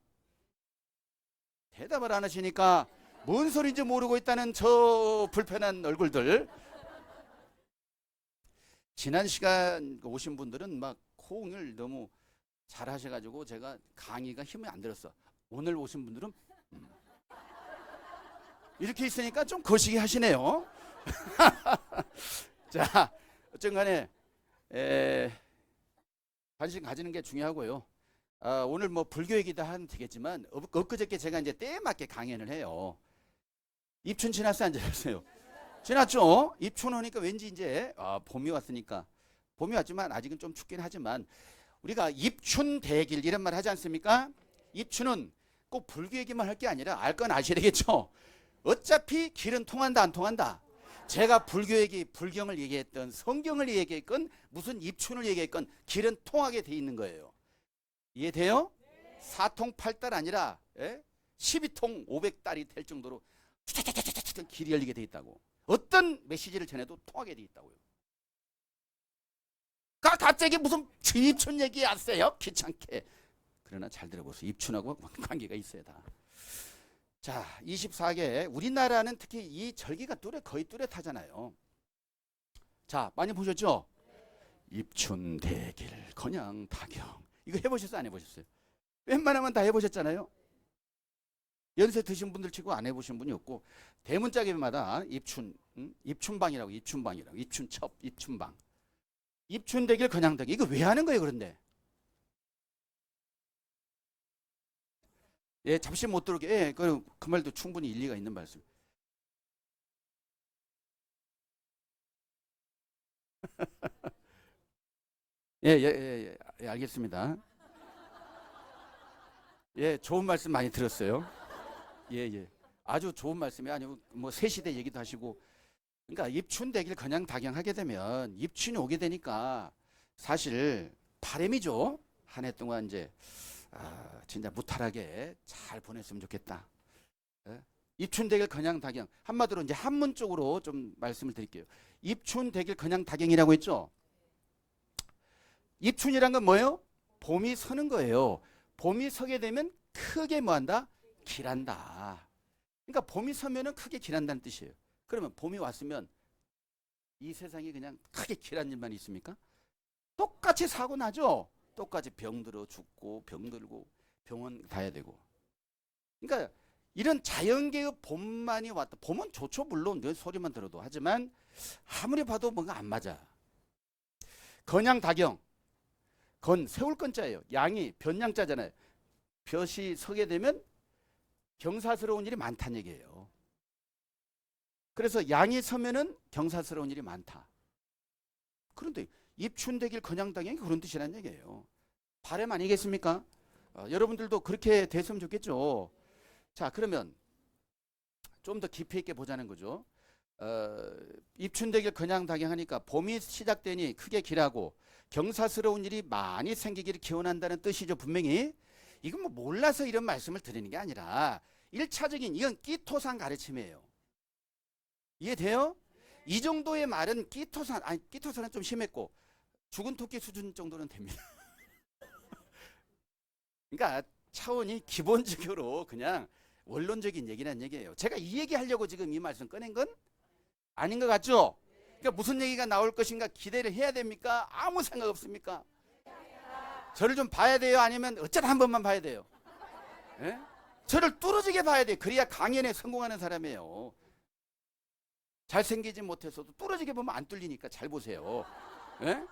대답을 안 하시니까 뭔 소리인지 모르고 있다는 저 불편한 얼굴들. 지난 시간 오신 분들은 막 호응을 너무 잘 하셔가지고 제가 강의가 힘이 안 들었어. 오늘 오신 분들은 이렇게 있으니까 좀 거시기 하시네요. 자, 어쨌든 간에 관심 가지는 게 중요하고요. 오늘 뭐 불교 얘기도 하면 되겠지만 엊그저께 제가 이제 때에 맞게 강연을 해요. 입춘 지났어요 안 지났어요? 지났죠? 입춘 오니까 왠지 이제 봄이 왔으니까, 봄이 왔지만 아직은 좀 춥긴 하지만 우리가 입춘 대길 이런 말 하지 않습니까? 입춘은 꼭 불교 얘기만 할 게 아니라 알 건 아셔야 되겠죠? 어차피 길은 통한다 안 통한다. 제가 불교 얘기, 불경을 얘기했던 성경을 얘기했건 무슨 입춘을 얘기했건 길은 통하게 돼 있는 거예요. 이해돼요? 4통 8달 아니라 12통 500달이 될 정도로 길이 열리게 돼 있다고. 어떤 메시지를 전해도 통하게 돼 있다고요. 갑자기 무슨 입춘 얘기 하세요? 귀찮게. 그러나 잘 들어보세요. 입춘하고 관계가 있어야 다. 자, 24개. 우리나라는 특히 이 절기가 거의 뚜렷하잖아요. 자, 많이 보셨죠? 입춘 대길 건양 타경. 이거 해보셨어요? 안 해보셨어요? 웬만하면 다 해보셨잖아요. 연세 드신 분들 치고 안 해보신 분이 없고, 대문짝에마다 입춘방이라고, 입춘첩, 입춘방, 입춘대길 건양대길. 이거 왜 하는 거예요 그런데? 예, 잡시 못 들어오게. 예, 그 말도 충분히 일리가 있는 말씀. 예, 알겠습니다. 예, 좋은 말씀 많이 들었어요. 예. 아주 좋은 말씀이 아니고 뭐 새시대 얘기도 하시고. 그러니까 입춘대길 그냥 당연하게 되면 입춘이 오게 되니까 사실 바람이죠. 한 해 동안 이제 진짜 무탈하게 잘 보냈으면 좋겠다. 예? 입춘대길 그냥 다경. 한마디로 이제 한문 쪽으로 좀 말씀을 드릴게요. 입춘대길 그냥 다경이라고 했죠. 입춘이란 건 뭐예요? 봄이 서는 거예요. 봄이 서게 되면 크게 뭐한다? 길한다. 그러니까 봄이 서면은 크게 길한다는 뜻이에요. 그러면 봄이 왔으면 이 세상에 그냥 크게 길한 일만 있습니까? 똑같이 사고 나죠. 똑같이 병들어 죽고 병들고 병원 가야 되고. 그러니까 이런 자연계의 봄만이 왔다. 봄은 좋죠 물론 내 소리만 들어도. 하지만 아무리 봐도 뭔가 안 맞아. 건양다경. 건 세울 건자예요. 양이 변양자잖아요. 볕이 서게 되면 경사스러운 일이 많다는 얘기예요. 그래서 양이 서면은 경사스러운 일이 많다. 그런데 입춘대길 건양당연히 그런 뜻이라는 얘기예요. 바람 아니겠습니까? 여러분들도 그렇게 됐으면 좋겠죠. 자, 그러면 좀 더 깊이 있게 보자는 거죠. 입춘대길 건양당행하니까 봄이 시작되니 크게 길하고 경사스러운 일이 많이 생기기를 기원한다는 뜻이죠. 분명히 이건 뭐 몰라서 이런 말씀을 드리는 게 아니라 1차적인 이건 끼토산 가르침이에요. 이해돼요? 이 정도의 말은 끼토산, 아니 끼토산은 좀 심했고 죽은 토끼 수준 정도는 됩니다. 그러니까 차원이 기본적으로 그냥 원론적인 얘기란 얘기예요. 제가 이 얘기 하려고 지금 이 말씀 꺼낸 건 아닌 것 같죠? 그러니까 무슨 얘기가 나올 것인가 기대를 해야 됩니까? 아무 생각 없습니까? 저를 좀 봐야 돼요? 아니면 어쩌다 한 번만 봐야 돼요? 예? 저를 뚫어지게 봐야 돼요. 그래야 강연에 성공하는 사람이에요. 잘생기지 못해서도 뚫어지게 보면 안 뚫리니까 잘 보세요. 예?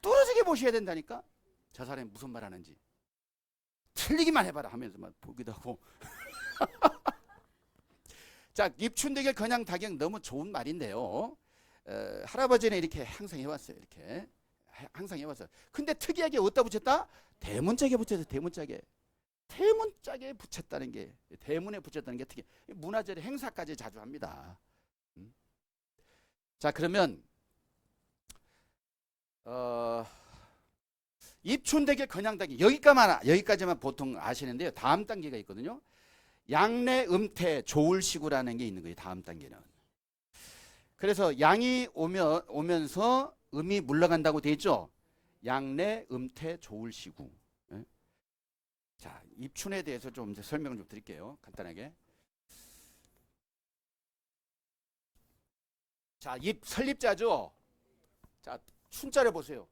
뚫어지게 보셔야 된다니까? 저 사람이 무슨 말 하는지. 틀리기만 해봐라 하면서 막 보기도 하고. 자, 입춘대결 건양다경 너무 좋은 말인데요. 할아버지는 이렇게 항상 해왔어요. 이렇게 항상 해왔어요. 근데 특이하게 어디다 붙였다? 대문짝에 붙였어요. 대문짝에. 대문짝에 붙였다는 게, 대문에 붙였다는 게 특이. 문화재 행사까지 자주 합니다. 자, 그러면 입춘대결 건양다경 여기까지만 보통 아시는데요. 다음 단계가 있거든요. 양내 음태 조울시구라는 게 있는 거예요. 다음 단계는. 그래서 양이 오면서 음이 물러간다고 돼 있죠. 양내 음태 조울시구. 예? 자, 입춘에 대해서 좀 이제 설명을 좀 드릴게요. 간단하게. 자, 설립자죠. 자, 춘자를 보세요.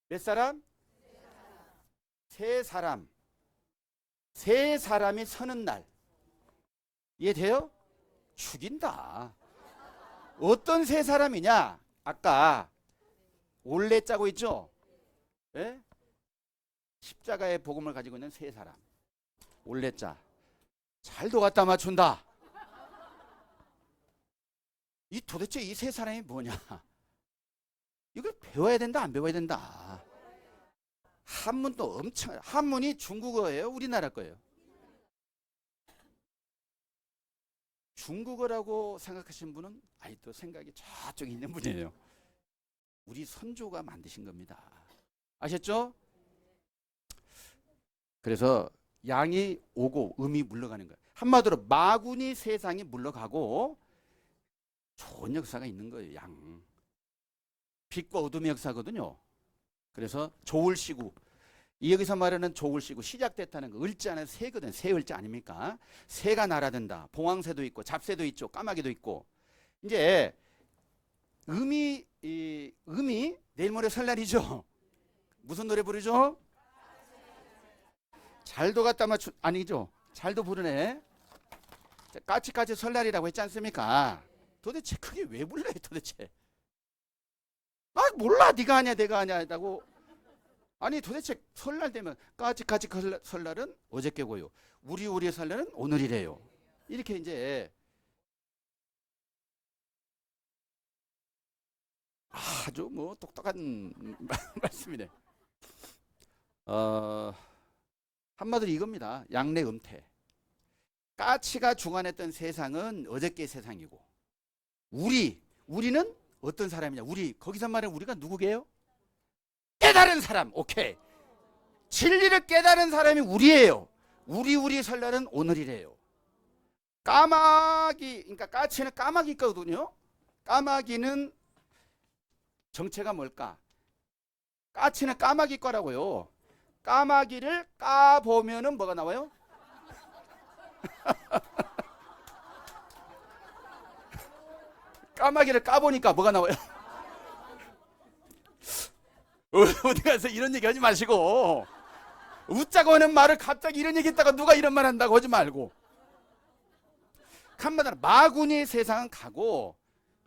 몇 사람? 세 사람. 세 사람이 서는 날. 이해돼요? 죽인다. 어떤 세 사람이냐? 아까 올레 짜고 있죠? 예? 십자가의 복음을 가지고 있는 세 사람. 올레 짜. 잘도 갖다 맞춘다. 도대체 이 세 사람이 뭐냐? 이걸 배워야 된다, 안 배워야 된다. 한문도 엄청, 한문이 중국어예요? 우리나라 거예요? 중국어라고 생각하시는 분은 또 생각이 저쪽에 있는 분이에요. 우리 선조가 만드신 겁니다. 아셨죠? 그래서 양이 오고 음이 물러가는 거예요. 한마디로 마군이 세상이 물러가고 좋은 역사가 있는 거예요. 양. 빛과 어둠의 역사거든요. 그래서 조울시구. 여기서 말하는 조울시구 시작됐다는 거. 을자는 새거든. 새을자 아닙니까? 새가 날아든다. 봉황새도 있고 잡새도 있죠. 까마귀도 있고. 이제 음이 내일 모레 설날이죠. 무슨 노래 부르죠? 잘도 갖다 맞추 아니죠. 잘도 부르네. 까치까치 설날이라고 했지 않습니까? 도대체 그게 왜 불러요 도대체? 몰라. 네가 하냐 내가 하냐 하고. 아니 도대체 설날 되면 까치까치 설날은 어저께고요. 우리 설날은 오늘이래요. 이렇게 이제 아주 뭐 똑똑한 말씀이네. 한마디로 이겁니다. 양내 음태. 까치가 주관했던 세상은 어저께 세상이고 우리는 어떤 사람이냐? 거기서 말하는 우리가 누구게요? 깨달은 사람. 오케이. 진리를 깨달은 사람이 우리예요. 우리 설날은 오늘이래요. 까마귀, 그러니까 까치는 까마귀거든요. 까마귀는 정체가 뭘까? 까치는 까마귀과라고요. 까마귀를 까보면은 뭐가 나와요? 까마귀를 까보니까 뭐가 나와요? 어디 가서 이런 얘기 하지 마시고, 웃자고 하는 말을 갑자기 이런 얘기 했다가 누가 이런 말 한다고 하지 말고. 한마디로 마군의 세상은 가고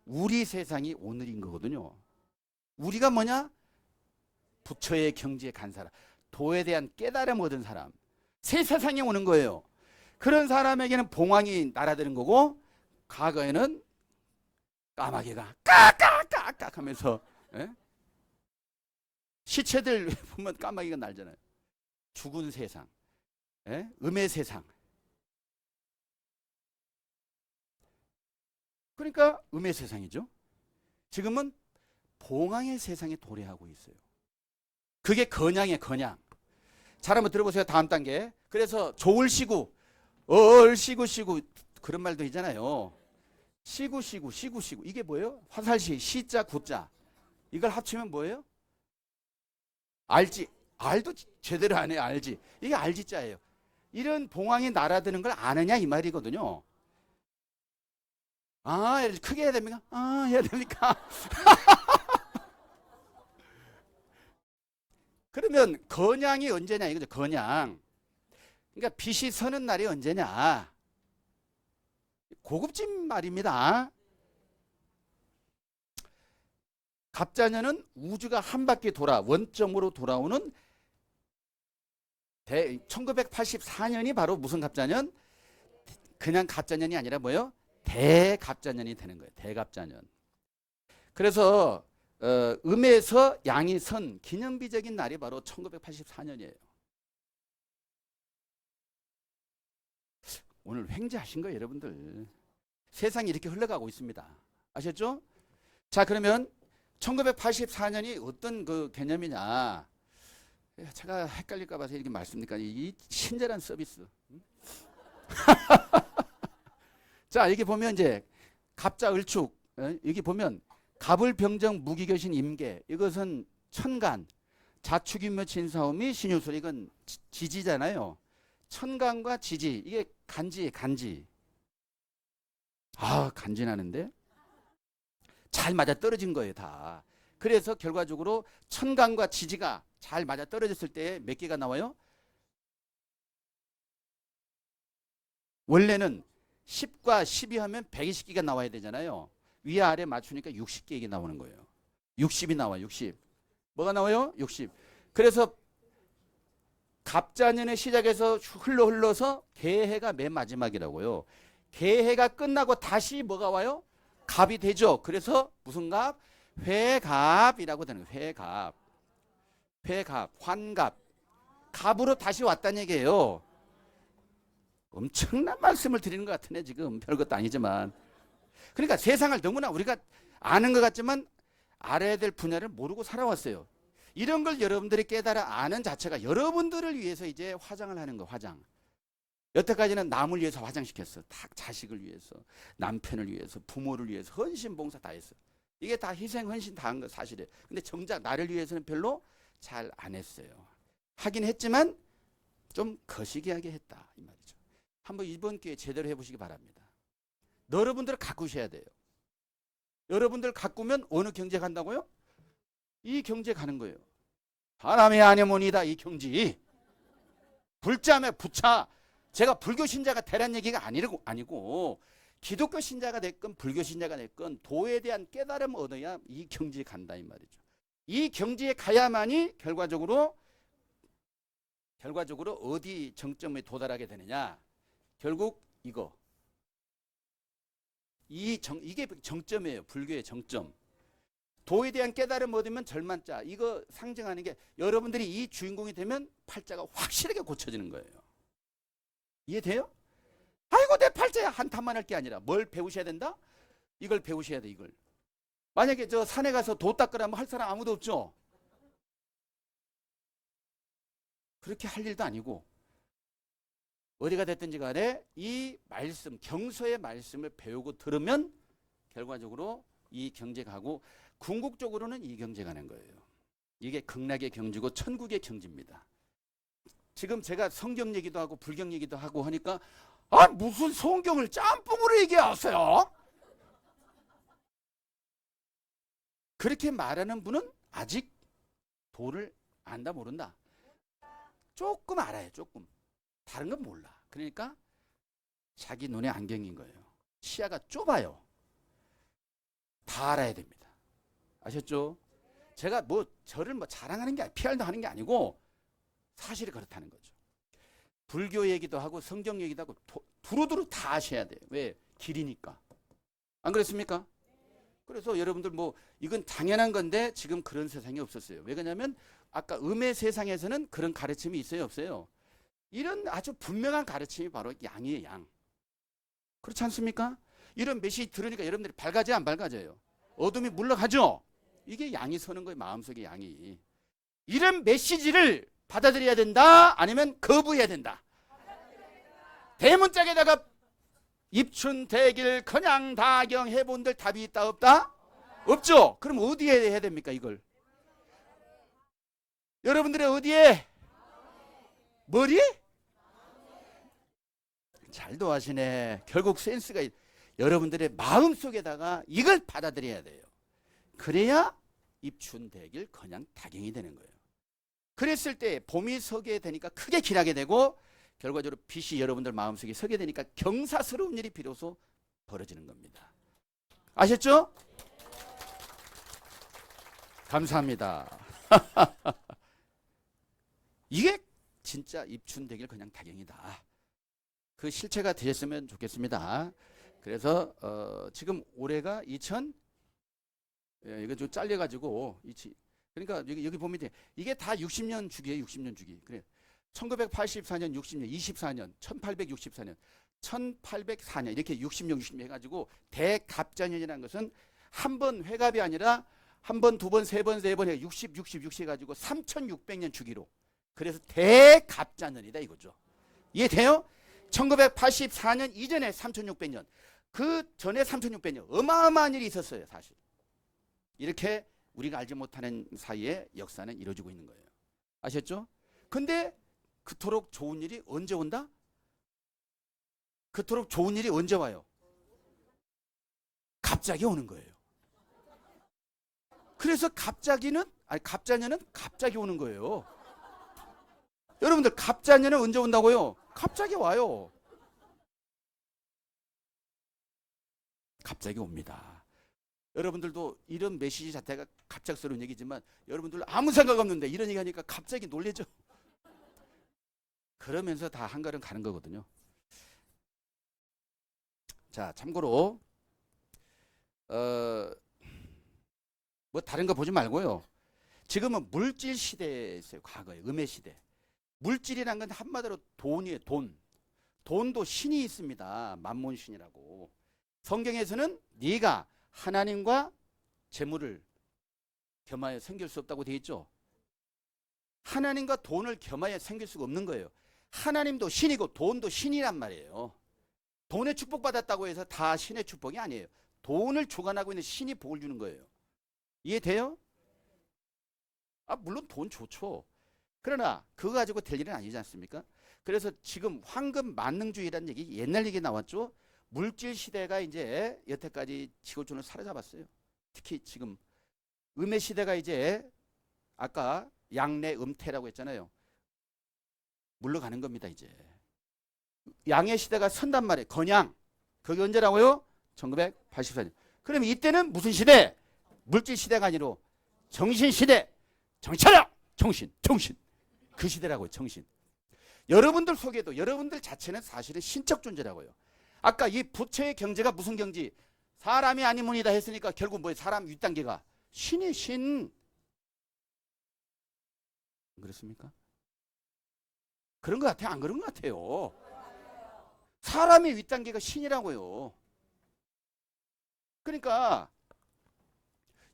우리 세상이 오늘인 거거든요. 우리가 뭐냐? 부처의 경지에 간 사람, 도에 대한 깨달음 얻은 사람, 새 세상에 오는 거예요. 그런 사람에게는 봉황이 날아드는 거고, 과거에는 까마귀가 까까까까 하면서 시체들 보면 까마귀가 날잖아요. 죽은 세상, 예? 음의 세상. 그러니까 음의 세상이죠. 지금은 봉황의 세상에 도래하고 있어요. 그게 건양이에요, 건양. 잘 한번 들어보세요. 다음 단계. 그래서 조울시구, 얼시구시구 그런 말도 있잖아요. 시구시구, 시구시구. 이게 뭐예요? 화살시, 시자, 구자. 이걸 합치면 뭐예요? 알지. 알도 제대로 안 해요. 알지. 이게 알지자예요. 이런 봉황이 날아드는 걸 아느냐 이 말이거든요. 아, 크게 해야 됩니까? 아, 해야 됩니까? 그러면 건양이 언제냐 이거죠. 건양. 그러니까 빛이 서는 날이 언제냐. 고급진 말입니다. 갑자년은 우주가 한 바퀴 돌아 원점으로 돌아오는 1984년이 바로 무슨 갑자년? 그냥 갑자년이 아니라 뭐예요? 대갑자년이 되는 거예요. 대갑자년. 그래서 음에서 양이 선 기념비적인 날이 바로 1984년이에요. 오늘 횡재하신 거예요, 여러분들. 세상이 이렇게 흘러가고 있습니다. 아셨죠? 자, 그러면 1984년이 어떤 그 개념이냐? 제가 헷갈릴까 봐서 이렇게 말씀드리니까 이 친절한 서비스. 자, 여기 보면 이제 갑자을축, 여기 보면 갑을병정 무기교신 임계, 이것은 천간, 자축인묘 진사오미 신유술, 이건 지지잖아요. 천간과 지지, 이게 간지, 간지. 아, 간지나는데? 잘 맞아 떨어진 거예요, 다. 그래서 결과적으로 천간과 지지가 잘 맞아 떨어졌을 때 몇 개가 나와요? 원래는 10과 12 하면 120개가 나와야 되잖아요. 위아래 맞추니까 60개 나오는 거예요. 60이 나와, 60. 뭐가 나와요? 60. 그래서 갑자년의 시작에서 흘러서 개해가 맨 마지막이라고요. 개해가 끝나고 다시 뭐가 와요? 갑이 되죠. 그래서 무슨 갑? 회갑이라고 되는 거예요. 회갑. 회갑, 환갑. 갑으로 다시 왔다는 얘기예요. 엄청난 말씀을 드리는 것 같으네 지금. 별것도 아니지만. 그러니까 세상을 너무나 우리가 아는 것 같지만 알아야 될 분야를 모르고 살아왔어요. 이런 걸 여러분들이 깨달아 아는 자체가 여러분들을 위해서 이제 화장을 하는 거. 화장. 여태까지는 남을 위해서 화장시켰어. 다 자식을 위해서, 남편을 위해서, 부모를 위해서 헌신 봉사 다 했어. 이게 다 희생 헌신 다 한 거 사실이에요. 근데 정작 나를 위해서는 별로 잘 안 했어요. 하긴 했지만 좀 거시기하게 했다 이 말이죠. 한번 이번 기회에 제대로 해보시기 바랍니다. 여러분들 가꾸셔야 돼요. 여러분들 가꾸면 어느 경제 간다고요? 이 경제 가는 거예요. 사람이 아니모니다 이 경지. 불자매 부차. 제가 불교 신자가 되란 얘기가 아니고 기독교 신자가 됐건 불교 신자가 됐건 도에 대한 깨달음 얻어야 이 경지에 간다 이 말이죠. 이 경지에 가야만이 결과적으로 어디 정점에 도달하게 되느냐. 결국 이거. 이게 정점이에요. 불교의 정점. 도에 대한 깨달음 얻으면 절만자. 이거 상징하는 게 여러분들이 이 주인공이 되면 팔자가 확실하게 고쳐지는 거예요. 이해돼요? 아이고 내 팔자야 한탄만 할 게 아니라 뭘 배우셔야 된다? 이걸 배우셔야 돼. 이걸. 만약에 저 산에 가서 도 닦으라면 할 사람 아무도 없죠. 그렇게 할 일도 아니고 어디가 됐든지 간에 이 말씀 경서의 말씀을 배우고 들으면 결과적으로 이 경제 가고 궁극적으로는 이 경제 가는 거예요. 이게 극락의 경지고 천국의 경지입니다. 지금 제가 성경 얘기도 하고 불경 얘기도 하고 하니까 아 무슨 성경을 짬뽕으로 얘기하세요? 그렇게 말하는 분은 아직 도를 안다 모른다. 조금 알아요. 조금. 다른 건 몰라. 그러니까 자기 눈에 안경인 거예요. 시야가 좁아요. 다 알아야 됩니다. 아셨죠? 제가 뭐 저를 뭐 자랑하는 게 PR도 하는 게 아니고 사실이 그렇다는 거죠. 불교 얘기도 하고 성경 얘기도 하고 두루두루 다 아셔야 돼요. 왜? 길이니까. 안 그렇습니까? 그래서 여러분들 뭐 이건 당연한 건데 지금 그런 세상이 없었어요. 왜 그러냐면 아까 음의 세상에서는 그런 가르침이 있어요, 없어요? 이런 아주 분명한 가르침이 바로 양이에요, 양. 그렇지 않습니까? 이런 메시지 들으니까 여러분들이 밝아져요, 안 밝아져요? 어둠이 물러가죠? 이게 양이 서는 거예요, 마음속에 양이. 이런 메시지를 받아들여야 된다, 아니면 거부해야 된다? 대문짝에다가 입춘대길 그냥 다경 해본들 답이 있다 없다? 없죠? 그럼 어디에 해야 됩니까 이걸? 여러분들의 어디에? 머리? 잘도 하시네. 결국 센스가 여러분들의 마음속에다가 이걸 받아들여야 돼요. 그래야 입춘대길 그냥 다경이 되는 거예요. 그랬을 때 봄이 서게 되니까 크게 기나게 되고 결과적으로 빛이 여러분들 마음속에 서게 되니까 경사스러운 일이 비로소 벌어지는 겁니다. 아셨죠? 감사합니다. 이게 진짜 입춘대길 그냥 다경이다. 그 실체가 되셨으면 좋겠습니다. 그래서 지금 올해가 2000 이거 좀 잘려가지고 그러니까 여기 보면 돼. 이게 다 60년 주기예요. 60년 주기. 그래. 1984년, 60년, 24년, 1864년, 1804년 이렇게 60년, 60년 해가지고 대갑자년이라는 것은 한 번 회갑이 아니라 한 번, 두 번, 세 번, 네 번 해 60, 60, 60 해가지고 3600년 주기로. 그래서 대갑자년이다 이거죠. 이해돼요? 1984년 이전에 3600년, 그 전에 3600년 어마어마한 일이 있었어요. 사실 이렇게 우리가 알지 못하는 사이에 역사는 이루어지고 있는 거예요. 아셨죠? 근데 그토록 좋은 일이 언제 온다? 그토록 좋은 일이 언제 와요? 갑자기 오는 거예요. 그래서 갑자년은 갑자기 오는 거예요. 여러분들 갑자년은 언제 온다고요? 갑자기 와요. 갑자기 옵니다. 여러분들도 이런 메시지 자체가 갑작스러운 얘기지만 여러분들 아무 생각 없는데 이런 얘기 하니까 갑자기 놀래죠. 그러면서 다 한 걸음 가는 거거든요. 자, 참고로 뭐 다른 거 보지 말고요. 지금은 물질 시대였어요. 과거에 음의 시대. 물질이란 건 한마디로 돈이에요. 돈. 돈도 신이 있습니다. 만몬신이라고. 성경에서는 네가 하나님과 재물을 겸하여 섬길 수 없다고 되어 있죠. 하나님과 돈을 겸하여 섬길 수가 없는 거예요. 하나님도 신이고 돈도 신이란 말이에요. 돈에 축복받았다고 해서 다 신의 축복이 아니에요. 돈을 주관하고 있는 신이 복을 주는 거예요. 이해돼요? 물론 돈 좋죠. 그러나 그거 가지고 될 일은 아니지 않습니까? 그래서 지금 황금 만능주의라는 얘기, 옛날 얘기 나왔죠. 물질 시대가 이제 여태까지 지구촌을 사로잡았어요. 특히 지금 음의 시대가 이제 아까 양내 음태라고 했잖아요. 물러가는 겁니다. 이제 양의 시대가 선단 말이에요. 건양. 그게 언제라고요? 1984년. 그럼 이때는 무슨 시대? 물질 시대가 아니라 정신 시대. 정신차려! 정신. 그 시대라고요. 정신. 여러분들 속에도 여러분들 자체는 사실은 신적 존재라고요. 아까 이 부처의 경제가 무슨 경지? 사람이 아니문이다 했으니까 결국 뭐예요? 사람 윗단계가 신이 신. 그렇습니까? 그런 것 같아요? 안 그런 것 같아요? 사람의 윗단계가 신이라고요. 그러니까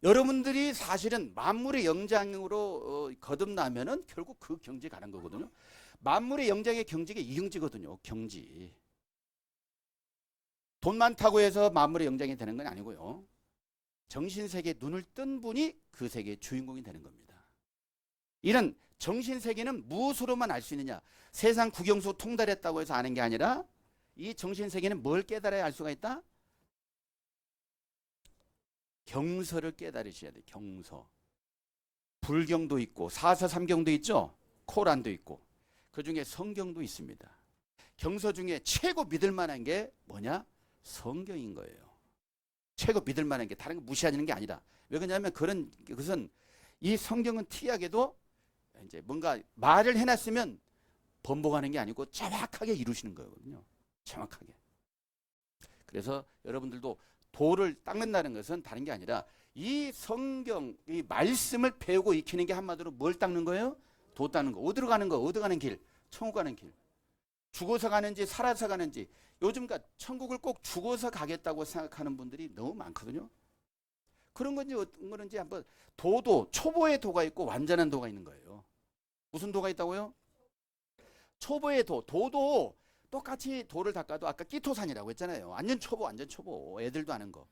여러분들이 사실은 만물의 영장으로 거듭나면은 결국 그 경지에 가는 거거든요. 만물의 영장의 경지가 이 경지거든요. 경지. 돈 많다고 해서 만물의 영장이 되는 건 아니고요. 정신세계에 눈을 뜬 분이 그 세계의 주인공이 되는 겁니다. 이런 정신세계는 무엇으로만 알 수 있느냐? 세상 국영수 통달했다고 해서 아는 게 아니라 이 정신세계는 뭘 깨달아야 알 수가 있다? 경서를 깨달으셔야 돼요. 경서. 불경도 있고 사서삼경도 있죠. 코란도 있고 그 중에 성경도 있습니다. 경서 중에 최고 믿을 만한 게 뭐냐? 성경인 거예요. 최고 믿을 만한 게 다른 거 무시하는 게 아니라. 왜 그러냐면 그것은 이 성경은 특이하게도 이제 뭔가 말을 해놨으면 번복하는 게 아니고 정확하게 이루시는 거거든요. 정확하게. 그래서 여러분들도 도를 닦는다는 것은 다른 게 아니라 이 성경, 이 말씀을 배우고 익히는 게 한마디로 뭘 닦는 거예요? 도 닦는 거. 어디로 가는 거? 어디 가는 길? 천국 가는 길. 죽어서 가는지 살아서 가는지. 요즘 천국을 꼭 죽어서 가겠다고 생각하는 분들이 너무 많거든요. 그런 건지 어떤 건지 한번 도도 초보의 도가 있고 완전한 도가 있는 거예요. 무슨 도가 있다고요? 초보의 도도 똑같이 도를 닦아도 아까 끼토산이라고 했잖아요. 완전 초보. 애들도 아는 거.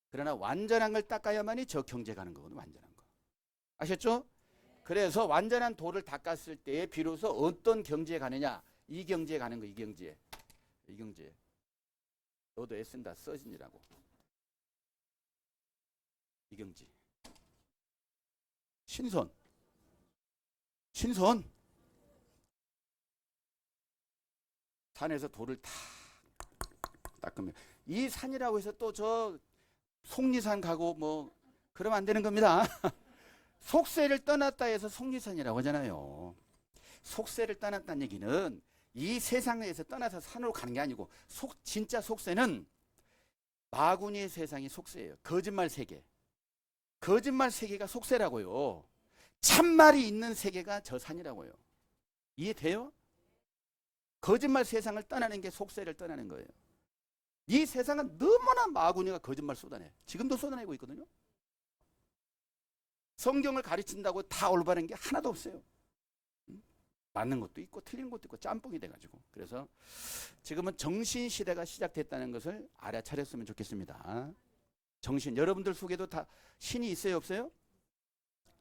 그러나 완전한 걸 닦아야만이 저 경제 가는 거거든요. 완전한 거. 아셨죠? 그래서 완전한 도를 닦았을 때에 비로소 어떤 경지에 가느냐. 이 경지에 가는 거. 이 경지에. 너도 애쓴다. 써진이라고. 이 경지. 신선. 산에서 돌을 다 닦으면 이 산이라고 해서 또 저 속리산 가고 뭐 그러면 안 되는 겁니다. 속세를 떠났다 해서 속리산이라고 하잖아요. 속세를 떠났다는 얘기는 이 세상에서 떠나서 산으로 가는 게 아니고 진짜 속세는 마구니의 세상이 속세예요. 거짓말 세계. 거짓말 세계가 속세라고요. 참말이 있는 세계가 저 산이라고요. 이해돼요? 거짓말 세상을 떠나는 게 속세를 떠나는 거예요. 이 세상은 너무나 마구니가 거짓말 쏟아내. 지금도 쏟아내고 있거든요. 성경을 가르친다고 다 올바른 게 하나도 없어요. 맞는 것도 있고 틀린 것도 있고 짬뽕이 돼가지고. 그래서 지금은 정신시대가 시작됐다는 것을 알아차렸으면 좋겠습니다. 정신. 여러분들 속에도 다 신이 있어요 없어요?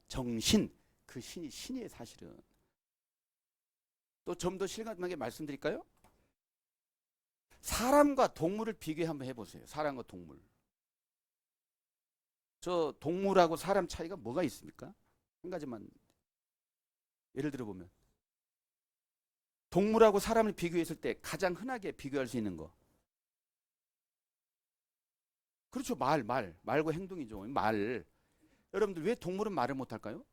정신. 그 신이 신이에요 사실은. 또 좀 더 실감나게 말씀드릴까요? 사람과 동물을 비교 한번 해보세요. 사람과 동물. 저 동물하고 사람 차이가 뭐가 있습니까? 한 가지만 예를 들어보면 동물하고 사람을 비교했을 때 가장 흔하게 비교할 수 있는 거. 그렇죠. 말과 행동이죠. 말. 여러분들 왜 동물은 말을 못할까요?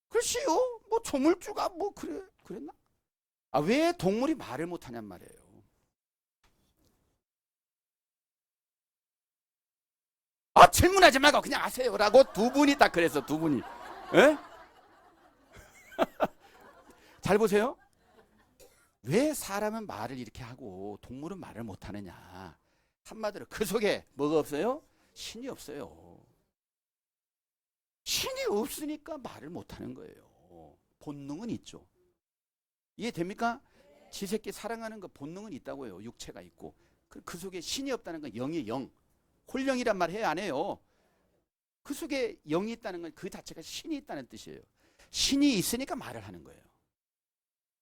글쎄요. 뭐 조물주가 뭐 그랬나? 왜 동물이 말을 못하냔 말이에요. 질문하지 말고 그냥 하세요라고 두 분이 딱 그랬어. 두 분이. 에? 잘 보세요. 왜 사람은 말을 이렇게 하고 동물은 말을 못하느냐. 한마디로 그 속에 뭐가 없어요? 신이 없어요. 신이 없으니까 말을 못하는 거예요. 본능은 있죠. 이해됩니까? 지 새끼 사랑하는 거 본능은 있다고요. 육체가 있고. 그 속에 신이 없다는 건 영이 영. 홀령이란 말 해야 안 해요. 그 속에 영이 있다는 건 그 자체가 신이 있다는 뜻이에요. 신이 있으니까 말을 하는 거예요.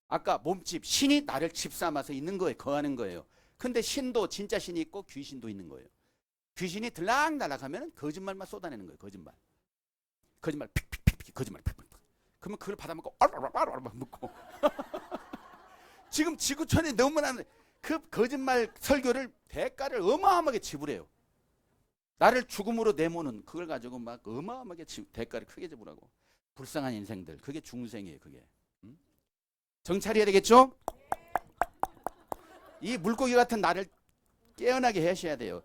아까 몸집, 신이 나를 집 삼아서 있는 거예요. 거하는 거예요. 근데 신도 진짜 신이 있고 귀신도 있는 거예요. 귀신이 들락날락하면 거짓말만 쏟아내는 거예요. 거짓말 픽픽픽 거짓말 픽픽. 그러면 그걸 받아먹고 먹고 지금 지구촌에 너무나 그 거짓말 설교를 대가를 어마어마하게 지불해요. 나를 죽음으로 내모는 그걸 가지고 막 어마어마하게 대가를 크게 지불하고. 불쌍한 인생들. 그게 중생이에요. 그게. 정찰해야 되겠죠? 이 물고기 같은 나를 깨어나게 하셔야 돼요.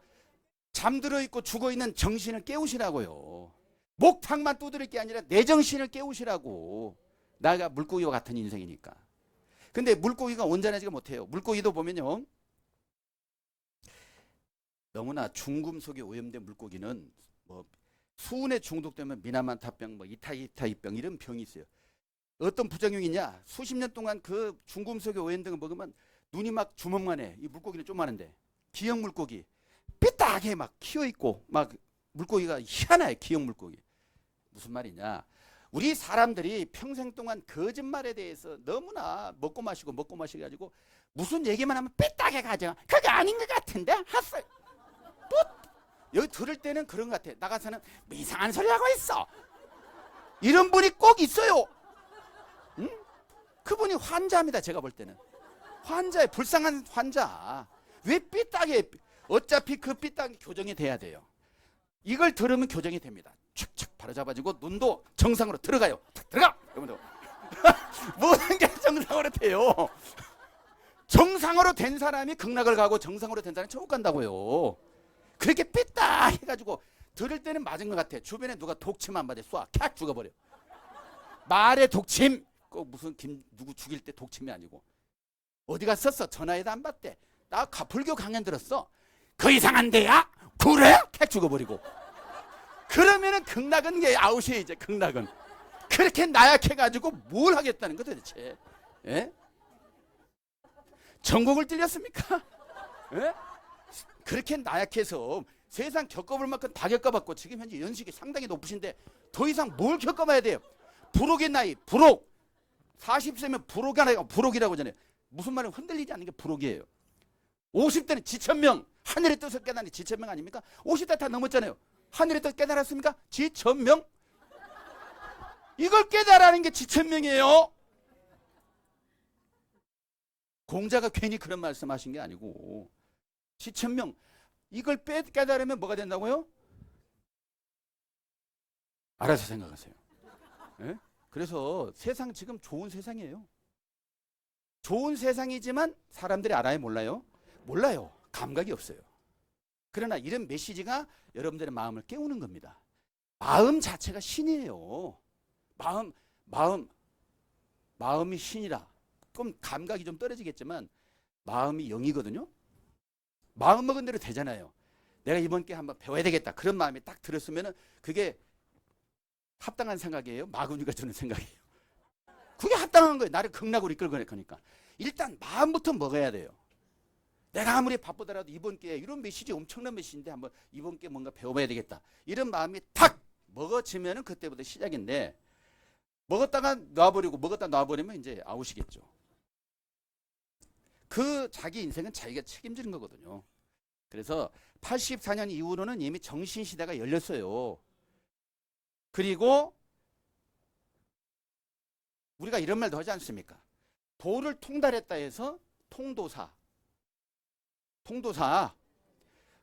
잠들어 있고 죽어 있는 정신을 깨우시라고요. 목탕만 두드릴 게 아니라 내 정신을 깨우시라고. 나가 물고기와 같은 인생이니까. 근데 물고기가 온전하지가 못해요. 물고기도 보면요. 너무나 중금속에 오염된 물고기는 뭐 수은에 중독되면 미나만타병, 뭐 이타이병 이런 병이 있어요. 어떤 부작용이냐? 수십 년 동안 그 중금속에 오염된 거 먹으면 눈이 막 주먹만 해. 이 물고기는 좀 많은데 기형 물고기 삐딱하게 막 키워 있고 막 물고기가 희한해요. 기형 물고기. 무슨 말이냐? 우리 사람들이 평생 동안 거짓말에 대해서 너무나 먹고 마시고 가지고 무슨 얘기만 하면 삐딱하게 가죠. 그게 아닌 것 같은데 핫살. 여기 들을 때는 그런 것 같아. 나가서는 뭐 이상한 소리 하고 있어. 이런 분이 꼭 있어요. 응? 그분이 환자입니다. 제가 볼 때는 환자예요. 불쌍한 환자. 왜 삐딱해? 어차피 그 삐딱이 교정이 돼야 돼요. 이걸 들으면 교정이 됩니다. 축축 바로잡아지고 눈도 정상으로 들어가요. 들어가. 모든 게 정상으로 돼요. 정상으로 된 사람이 극락을 가고 정상으로 된 사람이 천국 간다고요. 그렇게 뺐다 해가지고 들을 때는 맞은 것 같아. 주변에 누가 독침 한 마디 쏴 캬 죽어버려. 말에 독침 꼭 무슨 누구 죽일 때 독침이 아니고 어디 갔었어? 전화해도 안 받대. 나 불교 강연 들었어. 그 이상 안 돼야? 그래? 캬 죽어버리고. 그러면은 극락은 게 아웃이에요. 이제 극락은 그렇게 나약해가지고 뭘 하겠다는 거 도대체. 예? 전국을 찔렸습니까? 예? 그렇게 나약해서 세상 겪어볼 만큼 다 겪어봤고 지금 현재 연식이 상당히 높으신데 더 이상 뭘 겪어봐야 돼요? 부록의 나이, 부록. 40세면 부록이 아니라 부록이라고 하잖아요. 무슨 말은 흔들리지 않는 게 부록이에요. 50대는 지천명, 하늘의 뜻을 깨달은 지천명 아닙니까? 50대 다 넘었잖아요. 하늘의 뜻 깨달았습니까? 지천명? 이걸 깨달아는 게 지천명이에요. 공자가 괜히 그런 말씀하신 게 아니고 지천명 이걸 깨달으면 뭐가 된다고요? 알아서 생각하세요. 예? 그래서 세상 지금 좋은 세상이에요. 좋은 세상이지만 사람들이 알아요? 몰라요? 몰라요. 감각이 없어요. 그러나 이런 메시지가 여러분들의 마음을 깨우는 겁니다. 마음 자체가 신이에요. 마음이 신이라. 그럼 감각이 좀 떨어지겠지만 마음이 영이거든요. 마음 먹은 대로 되잖아요. 내가 이번 게 한번 배워야 되겠다. 그런 마음이 딱 들었으면 그게 합당한 생각이에요? 마구니가 주는 생각이에요? 그게 합당한 거예요. 나를 극락으로 이끌 거니까. 일단 마음부터 먹어야 돼요. 내가 아무리 바쁘더라도 이번 기회에 이런 메시지 엄청난 메시지인데 한번 이번 기회에 뭔가 배워봐야 되겠다. 이런 마음이 탁 먹어지면 그때부터 시작인데 먹었다가 놔버리면 이제 아웃이겠죠. 그 자기 인생은 자기가 책임지는 거거든요. 그래서 84년 이후로는 이미 정신시대가 열렸어요. 그리고 우리가 이런 말도 하지 않습니까? 도를 통달했다 해서 통도사.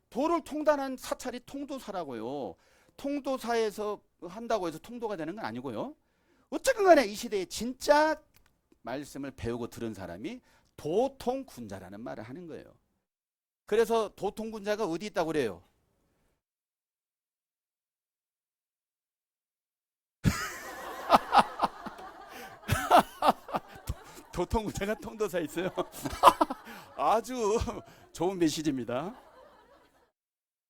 도를 통달한 사찰이 통도사라고요. 통도사에서 한다고 해서 통도가 되는 건 아니고요. 어쨌든 간에 이 시대에 진짜 말씀을 배우고 들은 사람이 도통군자라는 말을 하는 거예요. 그래서 도통군자가 어디 있다고 그래요? 도통군자가 통도사에 있어요. 아주 좋은 메시지입니다.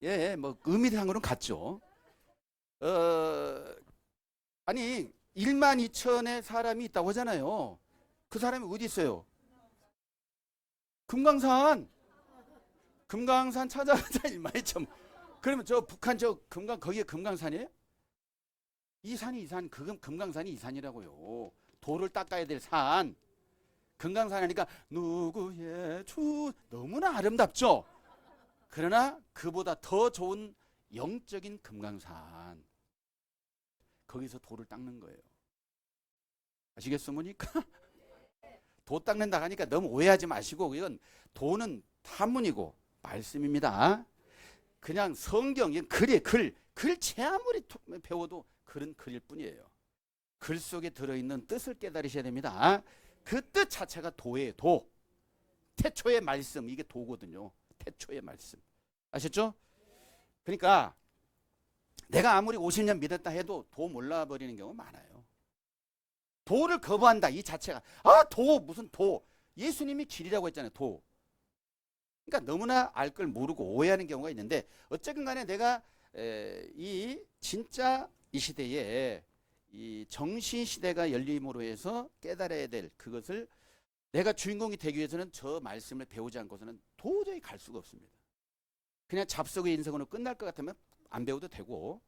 예, 뭐 의미상으로는 같죠. 아니 1만 2천의 사람이 있다고 하잖아요. 그 사람이 어디 있어요? 금강산 찾아가자 1만 2천. 그러면 저 북한 저 거기에 금강산이에요? 이 산, 금강산이 이 산이라고요. 돌을 닦아야 될 산. 금강산 하니까 누구의 주 너무나 아름답죠. 그러나 그보다 더 좋은 영적인 금강산. 거기서 돌을 닦는 거예요. 아시겠습니까? 도 닦는다 하니까 너무 오해하지 마시고 이건 도는 한문이고 말씀입니다. 그냥 성경, 글 아무리 배워도 글은 글일 뿐이에요. 글 속에 들어있는 뜻을 깨달으셔야 됩니다. 그 뜻 자체가 도예요. 도. 태초의 말씀, 이게 도거든요. 태초의 말씀. 아셨죠? 그러니까 내가 아무리 50년 믿었다 해도 도 몰라버리는 경우가 많아요. 도를 거부한다 이 자체가 무슨 도. 예수님이 길이라고 했잖아요. 도. 그러니까 너무나 알 걸 모르고 오해하는 경우가 있는데 어쨌든 간에 내가 진짜 이 시대에 이 정신시대가 열림으로 해서 깨달아야 될 그것을 내가 주인공이 되기 위해서는 저 말씀을 배우지 않고서는 도저히 갈 수가 없습니다. 그냥 잡속의 인생으로 끝날 것 같으면 안 배워도 되고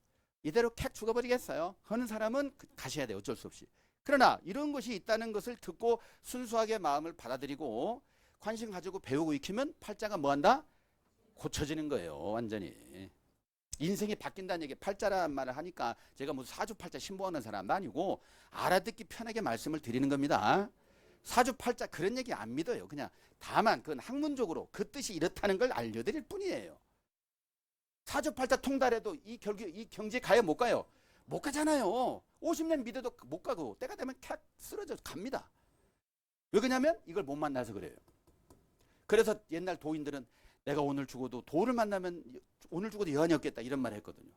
이대로 캣 죽어버리겠어요 하는 사람은 가셔야 돼요. 어쩔 수 없이. 그러나 이런 것이 있다는 것을 듣고 순수하게 마음을 받아들이고 관심 가지고 배우고 익히면 팔자가 뭐한다? 고쳐지는 거예요. 완전히. 인생이 바뀐다는 얘기 팔자란 말을 하니까 제가 무슨 사주팔자 신봉하는 사람도 아니고 알아듣기 편하게 말씀을 드리는 겁니다. 사주팔자 그런 얘기 안 믿어요. 그냥 다만 그건 학문적으로 그 뜻이 이렇다는 걸 알려드릴 뿐이에요. 사주팔자 통달해도 이 경지에 가요? 못 가요? 못 가잖아요. 50년 믿어도 못 가고 때가 되면 캬 쓰러져 갑니다. 왜 그러냐면 이걸 못 만나서 그래요. 그래서 옛날 도인들은 내가 오늘 죽어도 도를 만나면 오늘 죽어도 여한이 없겠다 이런 말을 했거든요.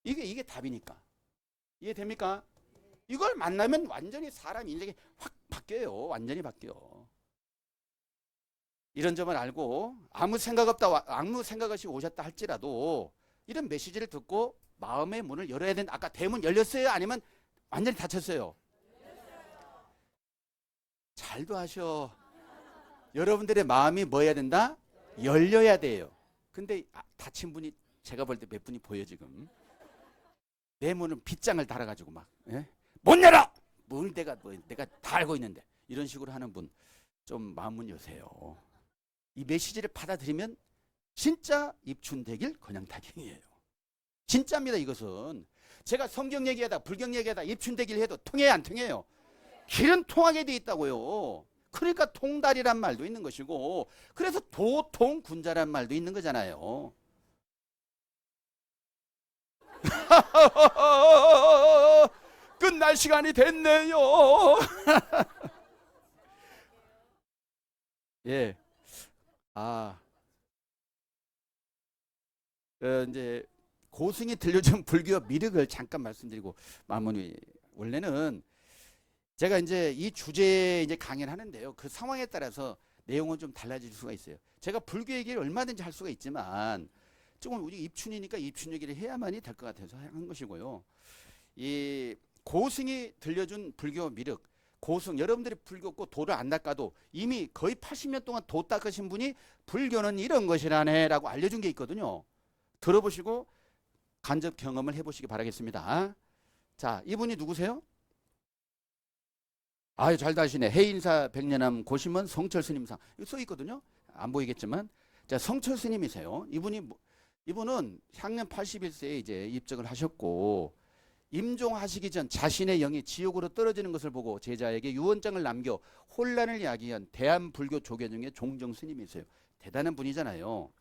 이게 답이니까. 이해됩니까? 이걸 만나면 완전히 사람 인생이 확 바뀌어요. 완전히 바뀌어. 이런 점을 알고 아무 생각 없이 오셨다 할지라도 이런 메시지를 듣고 마음의 문을 열어야 된다. 아까 대문 열렸어요? 아니면 완전히 닫혔어요? 잘도 하셔. 여러분들의 마음이 뭐 해야 된다? 열려야 돼요. 근데 닫힌 분이 제가 볼 때 몇 분이 보여 지금. 내 문은 빗장을 달아가지고 막 못 열어! 뭘 내가 다 알고 있는데 이런 식으로 하는 분 좀 마음문 여세요. 이 메시지를 받아들이면 진짜 입춘대길 그냥타경이에요. 진짜입니다. 이것은 제가 성경 얘기하다 불경 얘기하다 입춘대길 해도 통해야 안 통해요? 길은 통하게 돼 있다고요. 그러니까 통달이란 말도 있는 것이고 그래서 도통군자란 말도 있는 거잖아요. 끝날 시간이 됐네요. 예. 이제 고승이 들려준 불교 미륵을 잠깐 말씀드리고 마무리. 원래는 제가 이제 이 주제에 이제 강의를 하는데요. 그 상황에 따라서 내용은 좀 달라질 수가 있어요. 제가 불교 얘기를 얼마든지 할 수가 있지만 조금 우리 입춘이니까 입춘 얘기를 해야만이 될 것 같아서 한 것이고요. 이 고승이 들려준 불교 미륵, 고승 여러분들이 불교 고 도를 안 닦아도 이미 거의 80년 동안 도 닦으신 분이 불교는 이런 것이라네라고 알려준 게 있거든요. 들어보시고 간접 경험을 해보시기 바라겠습니다. 자, 이분이 누구세요? 아유, 잘 다시네. 해인사 백년함 고심원 성철 스님상. 이거 써 있거든요. 안 보이겠지만. 자, 성철 스님이세요. 이분은 향년 81세에 이제 입적을 하셨고, 임종하시기 전 자신의 영이 지옥으로 떨어지는 것을 보고 제자에게 유언장을 남겨 혼란을 야기한 대한불교 조계 중에 종정 스님이세요. 대단한 분이잖아요.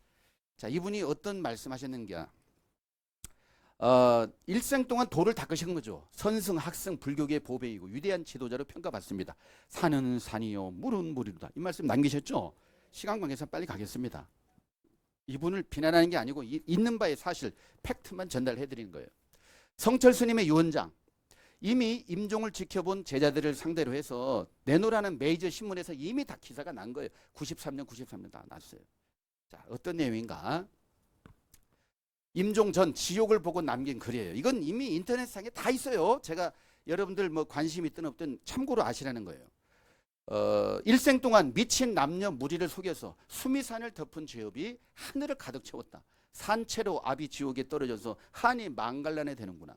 자, 이분이 어떤 말씀하셨는가? 일생 동안 도를 닦으신 거죠. 선승, 학승, 불교계의 보배이고 위대한 지도자로 평가받습니다. 산은 산이요, 물은 물이로다. 이 말씀 남기셨죠? 시간 관계상 빨리 가겠습니다. 이분을 비난하는 게 아니고 있는 바의 사실, 팩트만 전달해 드리는 거예요. 성철 스님의 유언장. 이미 임종을 지켜본 제자들을 상대로 해서 내노라는 메이저 신문에서 이미 다 기사가 난 거예요. 93년 다 났어요. 자, 어떤 내용인가? 임종 전 지옥을 보고 남긴 글이에요. 이건 이미 인터넷상에 다 있어요. 제가 여러분들 뭐 관심 있든 없든 참고로 아시라는 거예요. 일생 동안 미친 남녀 무리를 속여서 수미산을 덮은 죄업이 하늘을 가득 채웠다. 산채로 압이 지옥에 떨어져서 한이 망갈라내 되는구나.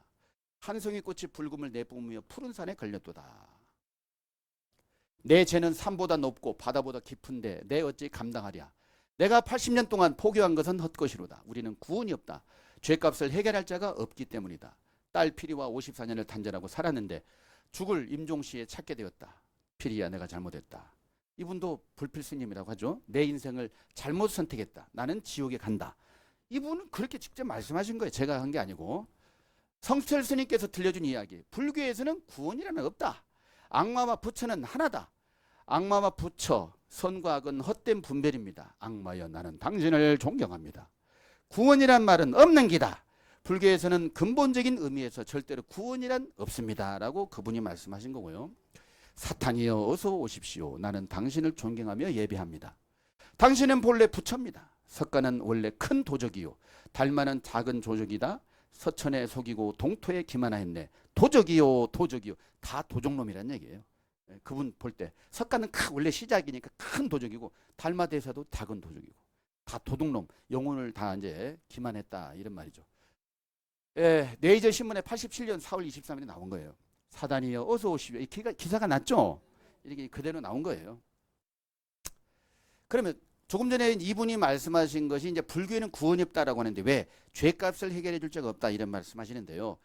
한 송이 꽃이 불금을 내뿜으며 푸른 산에 걸렸도다. 내 죄는 산보다 높고 바다보다 깊은데 내 어찌 감당하랴. 내가 80년 동안 포교한 것은 헛것이로다. 우리는 구원이 없다. 죄값을 해결할 자가 없기 때문이다. 딸 피리와 54년을 단절하고 살았는데 죽을 임종시에 찾게 되었다. 피리야, 내가 잘못했다. 이분도 불필스님이라고 하죠. 내 인생을 잘못 선택했다. 나는 지옥에 간다. 이분은 그렇게 직접 말씀하신 거예요. 제가 한 게 아니고. 성철 스님께서 들려준 이야기. 불교에서는 구원이라는 없다. 악마와 부처는 하나다. 악마와 부처, 선과 악은 헛된 분별입니다. 악마여, 나는 당신을 존경합니다. 구원이란 말은 없는 기다. 불교에서는 근본적인 의미에서 절대로 구원이란 없습니다. 라고 그분이 말씀하신 거고요. 사탄이여, 어서 오십시오. 나는 당신을 존경하며 예배합니다. 당신은 본래 부처입니다. 석가는 원래 큰 도적이요, 달마는 작은 조적이다. 서천에 속이고 동토에 기만하였네. 도적이요, 도적이요. 다 도적놈이란 얘기예요. 그분 볼 때 석가는 원래 시작이니까 큰 도적이고 달마대사도 작은 도적이고 다 도둑놈, 영혼을 다 이제 기만했다 이런 말이죠. 네이저 신문에 87년 4월 23일에 나온 거예요. 사단이여, 어서 오십시오. 이 기사가 났죠. 이렇게 그대로 나온 거예요. 그러면 조금 전에 이분이 말씀하신 것이 이제 불교에는 구원이 없다라고 하는데 왜 죄값을 해결해 줄 자가 없다 이런 말씀하시는데요.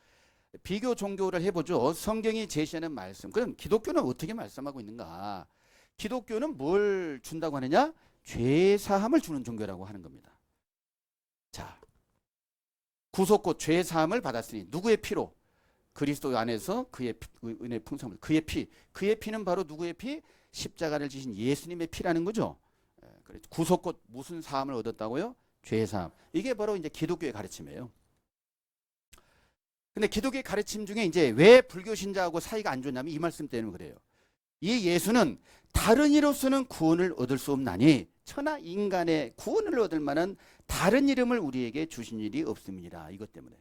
비교 종교를 해보죠. 성경이 제시하는 말씀. 그럼 기독교는 어떻게 말씀하고 있는가? 기독교는 뭘 준다고 하느냐? 죄사함을 주는 종교라고 하는 겁니다. 자, 구속고 죄사함을 받았으니 누구의 피로? 그리스도 안에서 그의 은혜 풍성을, 그의 피는 바로 누구의 피? 십자가를 지신 예수님의 피라는 거죠. 구속곧 무슨 사함을 얻었다고요? 죄 사함. 이게 바로 이제 기독교의 가르침이에요. 근데 기독교의 가르침 중에 이제 왜 불교 신자하고 사이가 안 좋냐면 이 말씀 때문에 그래요. 이 예수는 다른 이로서는 구원을 얻을 수 없나니 천하 인간의 구원을 얻을 만한 다른 이름을 우리에게 주신 일이 없습니다. 이것 때문에.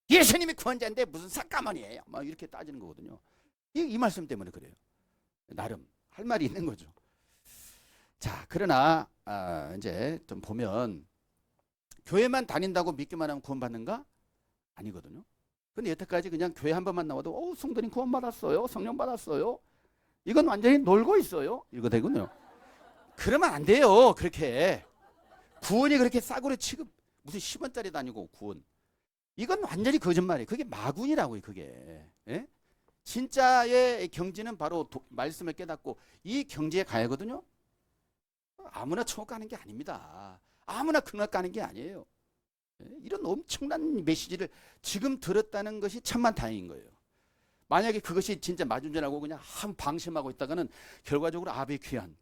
예수님이 구원자인데 무슨 삭가만이에요. 막 이렇게 따지는 거거든요. 이 말씀 때문에 그래요. 나름 할 말이 있는 거죠. 자, 그러나 이제 좀 보면 교회만 다닌다고 믿기만 하면 구원받는가? 아니거든요. 근데 여태까지 그냥 교회 한 번만 나와도 성도님 구원받았어요. 성령 받았어요. 이건 완전히 놀고 있어요. 이거 되군요. 그러면 안 돼요. 그렇게. 구원이 그렇게 싸구려 취급. 무슨 10원짜리도 아니고 구원. 이건 완전히 거짓말이에요. 그게 마군이라고요. 그게. 예? 진짜의 경지는 바로 말씀을 깨닫고 이 경지에 가야거든요. 아무나 천국 가는 게 아닙니다. 아무나 극락 가는 게 아니에요. 예? 이런 엄청난 메시지를 지금 들었다는 것이 천만 다행인 거예요. 만약에 그것이 진짜 맞은전하고 그냥 한 방심하고 있다가는 결과적으로 아베퀴한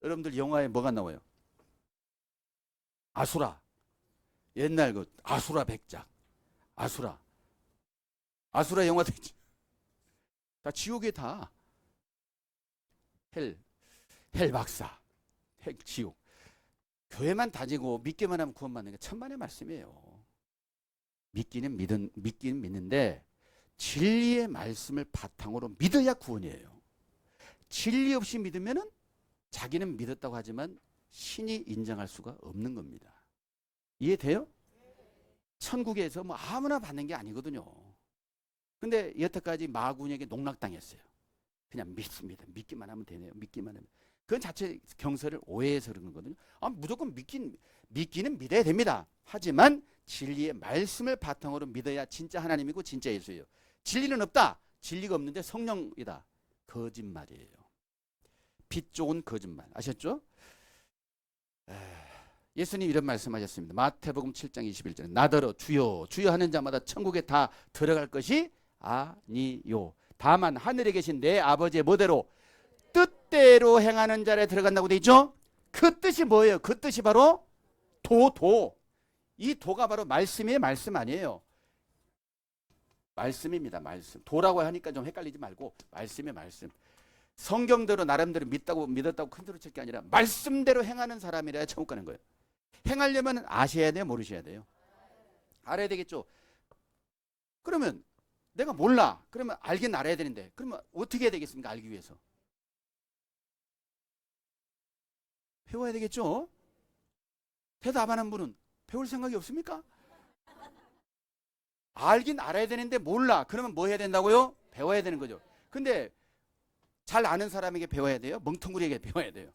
여러분들 영화에 뭐가 나와요? 아수라. 옛날 그 아수라 백작. 아수라 영화도 있지. 다 지옥에 다. 헬 박사. 헬 지옥. 교회만 다니고 믿기만 하면 구원받는 게 천만의 말씀이에요. 믿기는 믿는데 진리의 말씀을 바탕으로 믿어야 구원이에요. 진리 없이 믿으면은 자기는 믿었다고 하지만 신이 인정할 수가 없는 겁니다. 이해돼요? 천국에서 뭐 아무나 받는 게 아니거든요. 근데 여태까지 마군에게 농락당했어요. 그냥 믿습니다. 믿기만 하면 되네요. 믿기만 하면. 그건 자체 경서를 오해해서 그런 거거든요. 무조건 믿기는 믿어야 됩니다. 하지만 진리의 말씀을 바탕으로 믿어야 진짜 하나님이고 진짜 예수예요. 진리는 없다. 진리가 없는데 성령이다. 거짓말이에요. 빛 좋은 거짓말. 아셨죠? 예수님 이런 말씀하셨습니다. 마태복음 7장 21절에 나더러 주여 주여 하는 자마다 천국에 다 들어갈 것이 아니요. 다만 하늘에 계신 내 아버지의 뭐대로 뜻대로 행하는 자에 들어간다고 돼 있죠? 그 뜻이 뭐예요? 그 뜻이 바로 도. 이 도가 바로 말씀이에요? 말씀 아니에요? 말씀입니다. 말씀. 도라고 하니까 좀 헷갈리지 말고 말씀이에요. 말씀. 성경대로 나름대로 믿었다고 큰소리 칠 게 아니라 말씀대로 행하는 사람이라야 천국 가는 거예요. 행하려면 아셔야 돼요? 모르셔야 돼요? 알아야 되겠죠? 그러면 내가 몰라. 그러면 알긴 알아야 되는데 그러면 어떻게 해야 되겠습니까? 알기 위해서. 배워야 되겠죠? 대답하는 분은 배울 생각이 없습니까? 알긴 알아야 되는데 몰라. 그러면 뭐 해야 된다고요? 배워야 되는 거죠. 근데 잘 아는 사람에게 배워야 돼요? 멍텅구리에게 배워야 돼요?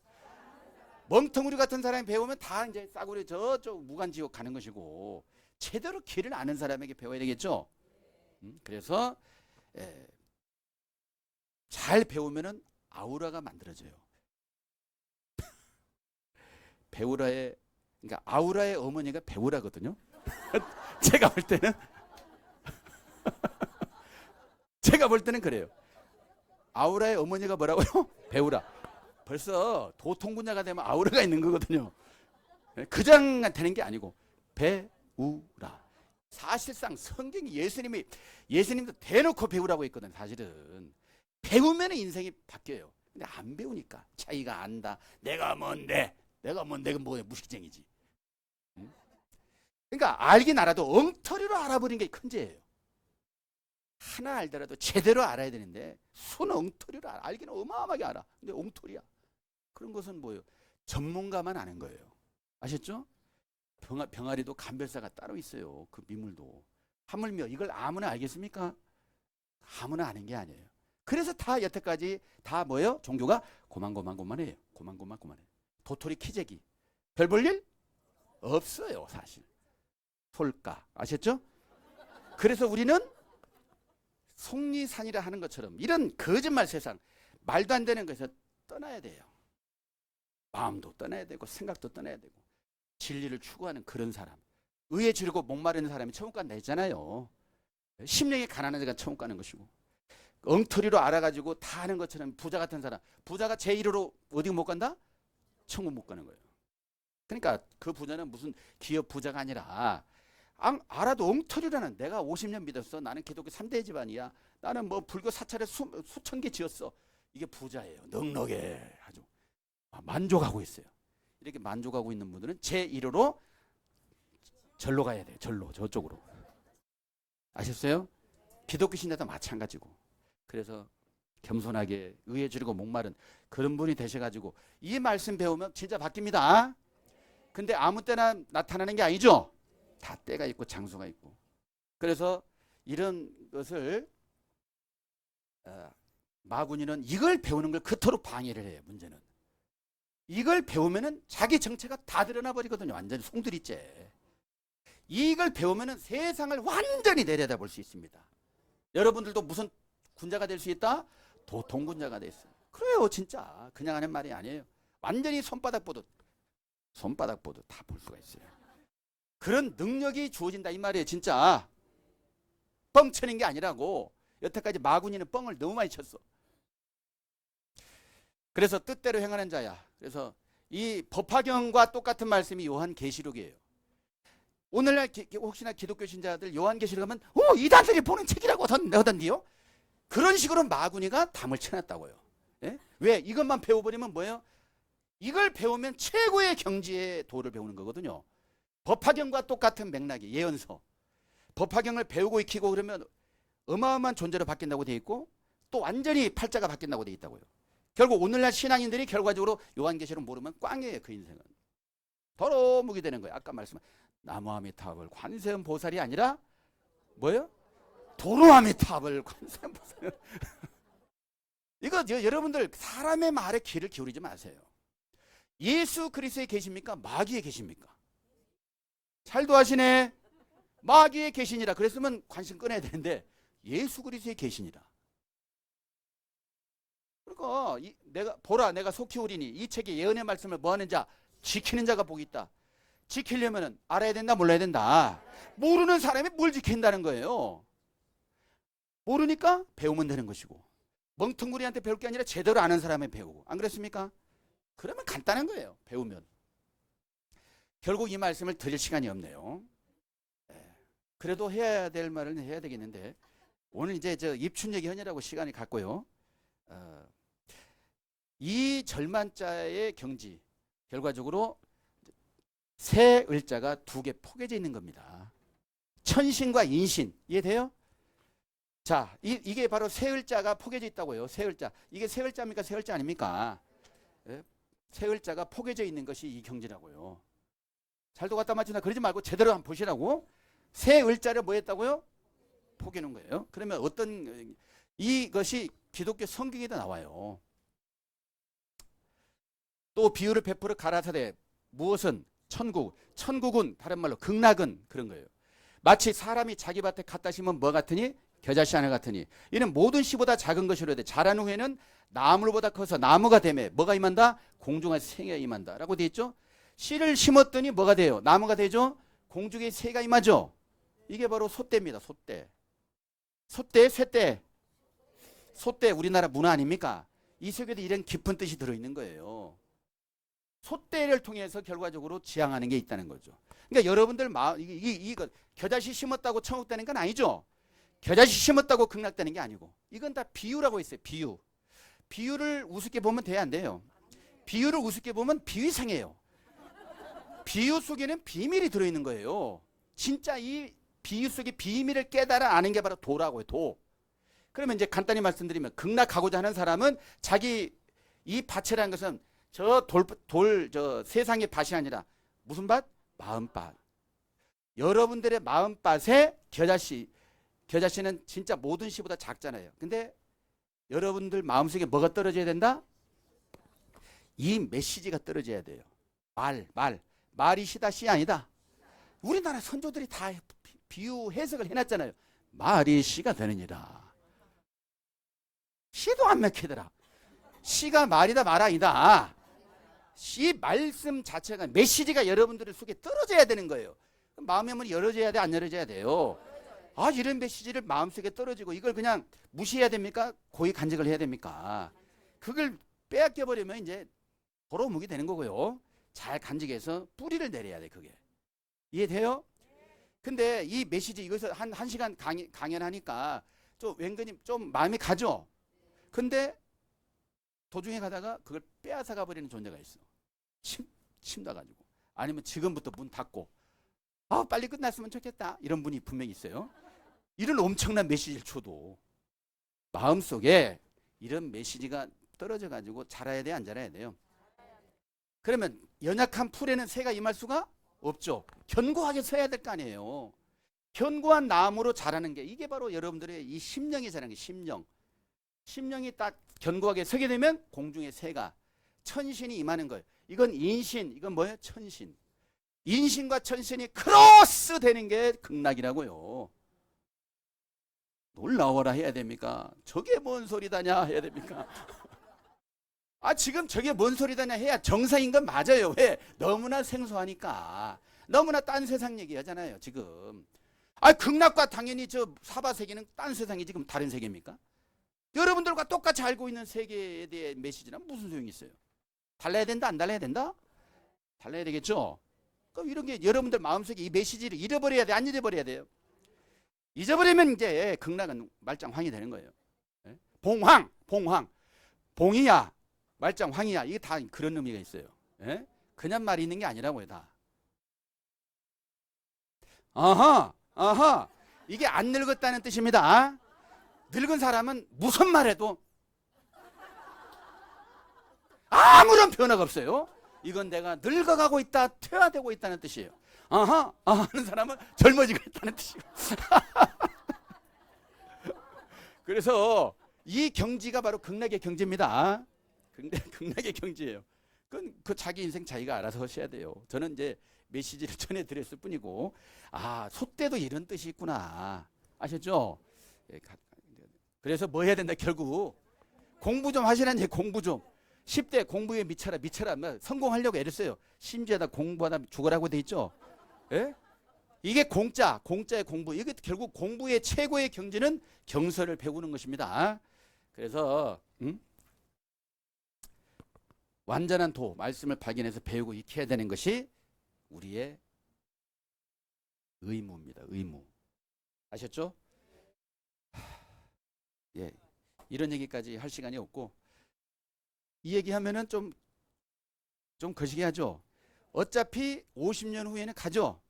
멍텅구리 같은 사람이 배우면 다 이제 싸구려 저쪽 무간지옥 가는 것이고 제대로 길을 아는 사람에게 배워야 되겠죠? 그래서 잘 배우면은 아우라가 만들어져요. 그러니까 아우라의 어머니가 배우라거든요. 제가 볼 때는 그래요. 아우라의 어머니가 뭐라고요? 배우라. 벌써 도통분야가 되면 아우라가 있는 거거든요. 그냥 되는 게 아니고 배우라. 사실상 성경이 예수님도 대놓고 배우라고 했거든. 사실은 배우면 인생이 바뀌어요. 근데 안 배우니까 자기가 안다. 내가 뭔데 뭐야 무식쟁이지. 그러니까 알긴 알아도 엉터리로 알아버린 게 큰 죄예요. 하나 알더라도 제대로 알아야 되는데 손 엉터리로 알기는 어마어마하게 알아. 근데 엉터리야. 그런 것은 뭐예요? 전문가만 아는 거예요. 아셨죠? 병아리도 감별사가 따로 있어요. 그 미물도. 하물며 이걸 아무나 알겠습니까? 아무나 아는 게 아니에요. 그래서 다 여태까지 다 뭐예요? 종교가 고만고만해요. 고만고만해. 도토리 키재기. 별 볼 일 없어요. 사실. 솔까. 아셨죠? 그래서 우리는 속리산이라 하는 것처럼 이런 거짓말 세상, 말도 안 되는 것에서 떠나야 돼요. 마음도 떠나야 되고 생각도 떠나야 되고 진리를 추구하는 그런 사람. 의에 줄이고 목마른 사람이 천국 간다 했잖아요. 심령이 가난한 자가 천국 가는 것이고 엉터리로 알아가지고 다 하는 것처럼 부자 같은 사람. 부자가 제 1호로 어디 못 간다? 천국 못 가는 거예요. 그러니까 그 부자는 무슨 기업 부자가 아니라 알아도 엉터리라는, 내가 50년 믿었어. 나는 기독교 3대 집안이야. 나는 뭐 불교 사찰에 수천 개 지었어. 이게 부자예요. 넉넉해. 아주 만족하고 있어요. 이렇게 만족하고 있는 분들은 제1호로 절로 가야 돼요. 절로, 저쪽으로. 아셨어요? 기독교 신자도 마찬가지고. 그래서 겸손하게 의에 주리고 목마른 그런 분이 되셔가지고 이 말씀 배우면 진짜 바뀝니다. 근데 아무 때나 나타나는 게 아니죠. 다 때가 있고 장소가 있고. 그래서 이런 것을 마군이는 이걸 배우는 걸 그토록 방해를 해요. 문제는 이걸 배우면은 자기 정체가 다 드러나 버리거든요. 완전히 송두리째. 이걸 배우면은 세상을 완전히 내려다볼 수 있습니다. 여러분들도 무슨 군자가 될 수 있다? 도통군자가 됐어요. 그래요. 진짜 그냥 하는 말이 아니에요. 완전히 손바닥 보듯 다 볼 수가 있어요. 그런 능력이 주어진다 이 말이에요. 진짜 뻥 치는 게 아니라고. 여태까지 마군이는 뻥을 너무 많이 쳤어. 그래서 뜻대로 행하는 자야. 그래서 이 법화경과 똑같은 말씀이 요한계시록이에요. 오늘날 혹시나 기독교 신자들 요한계시록 하면 이단들이 보는 책이라고 하던데요. 그런 식으로 마구니가 담을 쳐놨다고요. 예? 왜? 이것만 배워버리면 뭐예요? 이걸 배우면 최고의 경지의 도를 배우는 거거든요. 법화경과 똑같은 맥락이 예언서. 법화경을 배우고 익히고 그러면 어마어마한 존재로 바뀐다고 돼 있고 또 완전히 팔자가 바뀐다고 돼 있다고요. 결국 오늘날 신앙인들이 결과적으로 요한계시록 모르면 꽝이에요. 그 인생은. 더러무게 되는 거예요. 아까 말씀한 나무아미타불 관세음 보살이 아니라 뭐예요? 도로아미타불 관세음 보살. 이거 여러분들 사람의 말에 귀를 기울이지 마세요. 예수 그리스도에 계십니까? 마귀에 계십니까? 잘도 하시네. 마귀에 계시니라. 그랬으면 관심 꺼내야 되는데 예수 그리스도에 계시니라. 그러니까 내가 속히 오리니 이 책의 예언의 말씀을 뭐하는 자? 지키는 자가 복이 있다. 지키려면 알아야 된다 몰라야 된다. 모르는 사람이 뭘 지킨다는 거예요. 모르니까 배우면 되는 것이고 멍텅구리한테 배울 게 아니라 제대로 아는 사람에 배우고. 안 그렇습니까? 그러면 간단한 거예요. 배우면. 결국 이 말씀을 드릴 시간이 없네요. 그래도 해야 될 말은 해야 되겠는데 오늘 이제 입춘얘기 하느라고 시간이 갔고요. 이 절만자의 경지 결과적으로 새 을자가 두 개 포개져 있는 겁니다. 천신과 인신. 이해돼요? 자, 이게 바로 새 을자가 포개져 있다고요. 새 을자. 이게 새 을자입니까? 새 을자 아닙니까? 예? 새 을자가 포개져 있는 것이 이 경지라고요. 잘도 갖다 맞춘다 그러지 말고 제대로 한번 보시라고. 새 을자를 뭐 했다고요? 포개는 거예요. 그러면 이것이 기독교 성경에도 나와요. 또 비유를 베풀어 가라사대 무엇은 천국은 다른 말로 극락은 그런 거예요. 마치 사람이 자기 밭에 갖다 심으면 뭐 같으니? 겨자씨 하나 같으니. 이는 모든 씨보다 작은 것이로 돼. 자란 후에는 나물보다 커서 나무가 되매 뭐가 임한다? 공중의 새가 임한다 라고 되어 있죠. 씨를 심었더니 뭐가 돼요? 나무가 되죠. 공중의 새가 임하죠. 이게 바로 소떼입니다. 소떼 우리나라 문화 아닙니까? 이 속에도 이런 깊은 뜻이 들어있는 거예요. 소떼를 통해서 결과적으로 지향하는 게 있다는 거죠. 그러니까 여러분들 이거 겨자씨 심었다고 천국 되는 건 아니죠. 겨자씨 심었다고 극락되는 게 아니고 이건 다 비유라고 했어요. 비유를 우습게 보면 돼야 안 돼요. 비유를 우습게 보면 비위상해요. 비유 속에는 비밀이 들어있는 거예요. 진짜 이 비유 속의 비밀을 깨달아 아는 게 바로 도라고요. 도. 그러면 이제 간단히 말씀드리면 극락하고자 하는 사람은 자기 이 밭이라는 것은 저 세상의 밭이 아니라 무슨 밭? 마음밭. 여러분들의 마음밭에 겨자씨는 진짜 모든 씨보다 작잖아요. 근데 여러분들 마음속에 뭐가 떨어져야 된다? 이 메시지가 떨어져야 돼요. 말이 시다 씨 아니다. 우리나라 선조들이 다 비유 해석을 해놨잖아요. 말이 씨가 되느니라. 씨도 안 맥히더라. 씨가 말이다 말 아니다. 이 말씀 자체가 메시지가 여러분들 속에 떨어져야 되는 거예요. 마음의 문이 열어져야 돼, 안 열어져야 돼요? 이런 메시지를 마음속에 떨어지고 이걸 그냥 무시해야 됩니까? 고의 간직을 해야 됩니까? 그걸 빼앗겨 버리면 이제 도로묵이 되는 거고요. 잘 간직해서 뿌리를 내려야 돼. 그게 이해돼요? 근데 이 메시지 이것을 한 시간 강연하니까 좀 왠근히 좀 마음이 가죠. 근데 도중에 가다가 그걸 빼앗아가 버리는 존재가 있어. 침 놔가지고. 아니면 지금부터 문 닫고 빨리 끝났으면 좋겠다 이런 분이 분명히 있어요. 이런 엄청난 메시지를 줘도 마음속에 이런 메시지가 떨어져 가지고 자라야 돼, 안 자라야 돼요? 그러면 연약한 풀에는 새가 임할 수가 없죠. 견고하게 서야 될 거 아니에요. 견고한 나무로 자라는 게 이게 바로 여러분들의 이 심령이 자라는 게 심령이 딱 견고하게 서게 되면 공중의 새가 천신이 임하는 거예요. 이건 인신, 이건 뭐예요? 천신. 인신과 천신이 크로스 되는 게 극락이라고요. 놀라워라 해야 됩니까? 저게 뭔 소리다냐 해야 됩니까? 지금 저게 뭔 소리다냐 해야 정상인 건 맞아요. 왜? 너무나 생소하니까. 너무나 딴 세상 얘기하잖아요, 지금. 극락과 당연히 저 사바 세계는 딴 세상이 지금 다른 세계입니까? 여러분들과 똑같이 알고 있는 세계에 대해 메시지는 무슨 소용이 있어요? 달라야 된다, 안 달라야 된다? 달라야 되겠죠? 그럼 이런 게 여러분들 마음속에 이 메시지를 잃어버려야 돼, 안 잃어버려야 돼요? 잊어버리면 이제 극락은 말짱황이 되는 거예요. 봉황, 봉이야, 말짱황이야, 이게 다 그런 의미가 있어요. 그냥 말이 있는 게 아니라고요, 다. 이게 안 늙었다는 뜻입니다. 늙은 사람은 무슨 말해도 아무런 변화가 없어요. 이건 내가 늙어가고 있다, 퇴화되고 있다는 뜻이에요. 하는 사람은 젊어지고 있다는 뜻이고. 그래서 이 경지가 바로 극락의 경지입니다. 극락의 경지예요. 그건 그 자기 인생 자기가 알아서 하셔야 돼요. 저는 이제 메시지를 전해드렸을 뿐이고, 소때도 이런 뜻이 있구나. 아셨죠? 그래서 뭐 해야 된다, 결국. 공부 좀 하시라니, 공부 좀. 10대 공부에 미쳐라. 성공하려고 애를 써요. 심지어 다 공부하다 죽으라고 돼 있죠. 예? 이게 공짜의 공부. 이게 결국 공부의 최고의 경지는 경서를 배우는 것입니다. 그래서 완전한 도, 말씀을 발견해서 배우고 익혀야 되는 것이 우리의 의무입니다. 의무. 아셨죠? 예, 이런 얘기까지 할 시간이 없고, 이 얘기하면은 좀 거시기 하죠. 어차피 50년 후에는 가죠.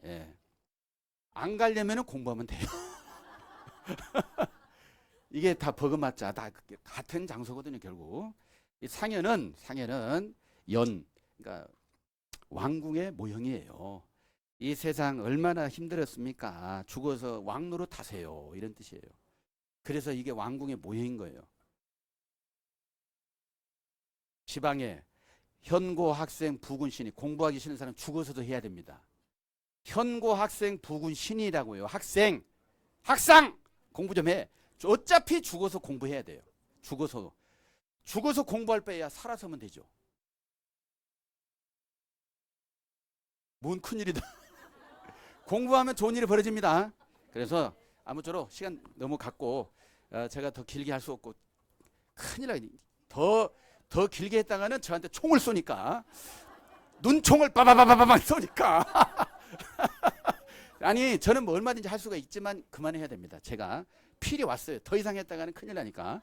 예. 안 가려면 공부하면 돼요. 이게 다 버금맞자, 다 같은 장소거든요, 결국. 이 상현은 그러니까 왕궁의 모형이에요. 이 세상 얼마나 힘들었습니까? 죽어서 왕노로 타세요, 이런 뜻이에요. 그래서 이게 왕궁의 모형인 거예요. 지방에 현고 학생 부군 신이, 공부하기 싫은 사람 죽어서도 해야 됩니다. 현고 학생 부군 신이라고요. 학상 공부 좀 해. 어차피 죽어서 공부해야 돼요. 죽어서 공부할 바에야 살아서면 되죠. 뭔 큰일이다. 공부하면 좋은 일이 벌어집니다. 그래서 아무쪼록 시간 너무 갖고 제가 더 길게 할 수 없고, 큰일 나요. 더 길게 했다가는 저한테 총을 쏘니까, 눈총을 빠바바바바박 쏘니까. 아니, 저는 뭐 얼마든지 할 수가 있지만 그만해야 됩니다. 제가 필이 왔어요. 더 이상 했다가는 큰일 나니까.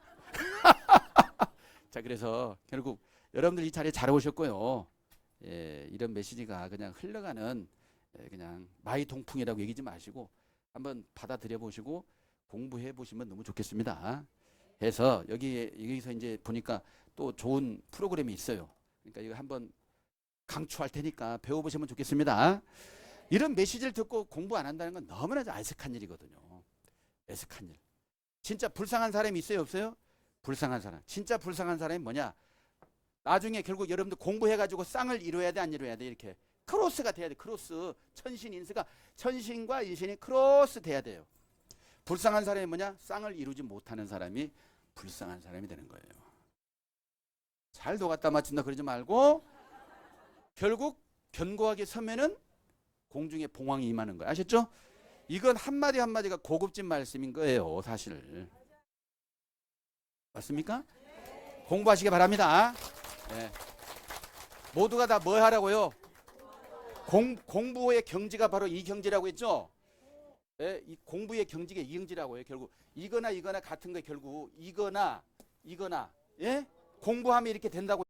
자, 그래서 결국 여러분들 이 자리에 잘 오셨고요. 이런 메시지가 그냥 흘러가는 그냥 마이동풍이라고 얘기지 마시고 한번 받아들여 보시고 공부해 보시면 너무 좋겠습니다. 해서 여기서 이제 보니까 또 좋은 프로그램이 있어요. 그러니까 이거 한번 강추할 테니까 배워보시면 좋겠습니다. 이런 메시지를 듣고 공부 안 한다는 건 너무나 애석한 일이거든요. 애석한 일. 진짜 불쌍한 사람이 있어요, 없어요? 불쌍한 사람. 진짜 불쌍한 사람이 뭐냐? 나중에 결국 여러분들 공부해가지고 쌍을 이루어야 돼, 안 이루어야 돼? 이렇게 크로스가 돼야 돼. 크로스. 천신과 인신이 크로스 돼야 돼요. 불쌍한 사람이 뭐냐? 쌍을 이루지 못하는 사람이 불쌍한 사람이 되는 거예요. 잘 녹았다 맞춘다 그러지 말고 결국 견고하게 서면은 공중에 봉황이 임하는 거예요. 아셨죠? 이건 한마디 한마디가 고급진 말씀인 거예요, 사실. 맞습니까? 공부하시기 바랍니다. 네. 모두가 다 뭐 하라고요? 공부의 경지가 바로 이 경지라고 했죠? 예, 이 공부의 경지가 이 경지라고 해요. 결국 이거나 같은 거 결국 이거나 예? 공부하면 이렇게 된다고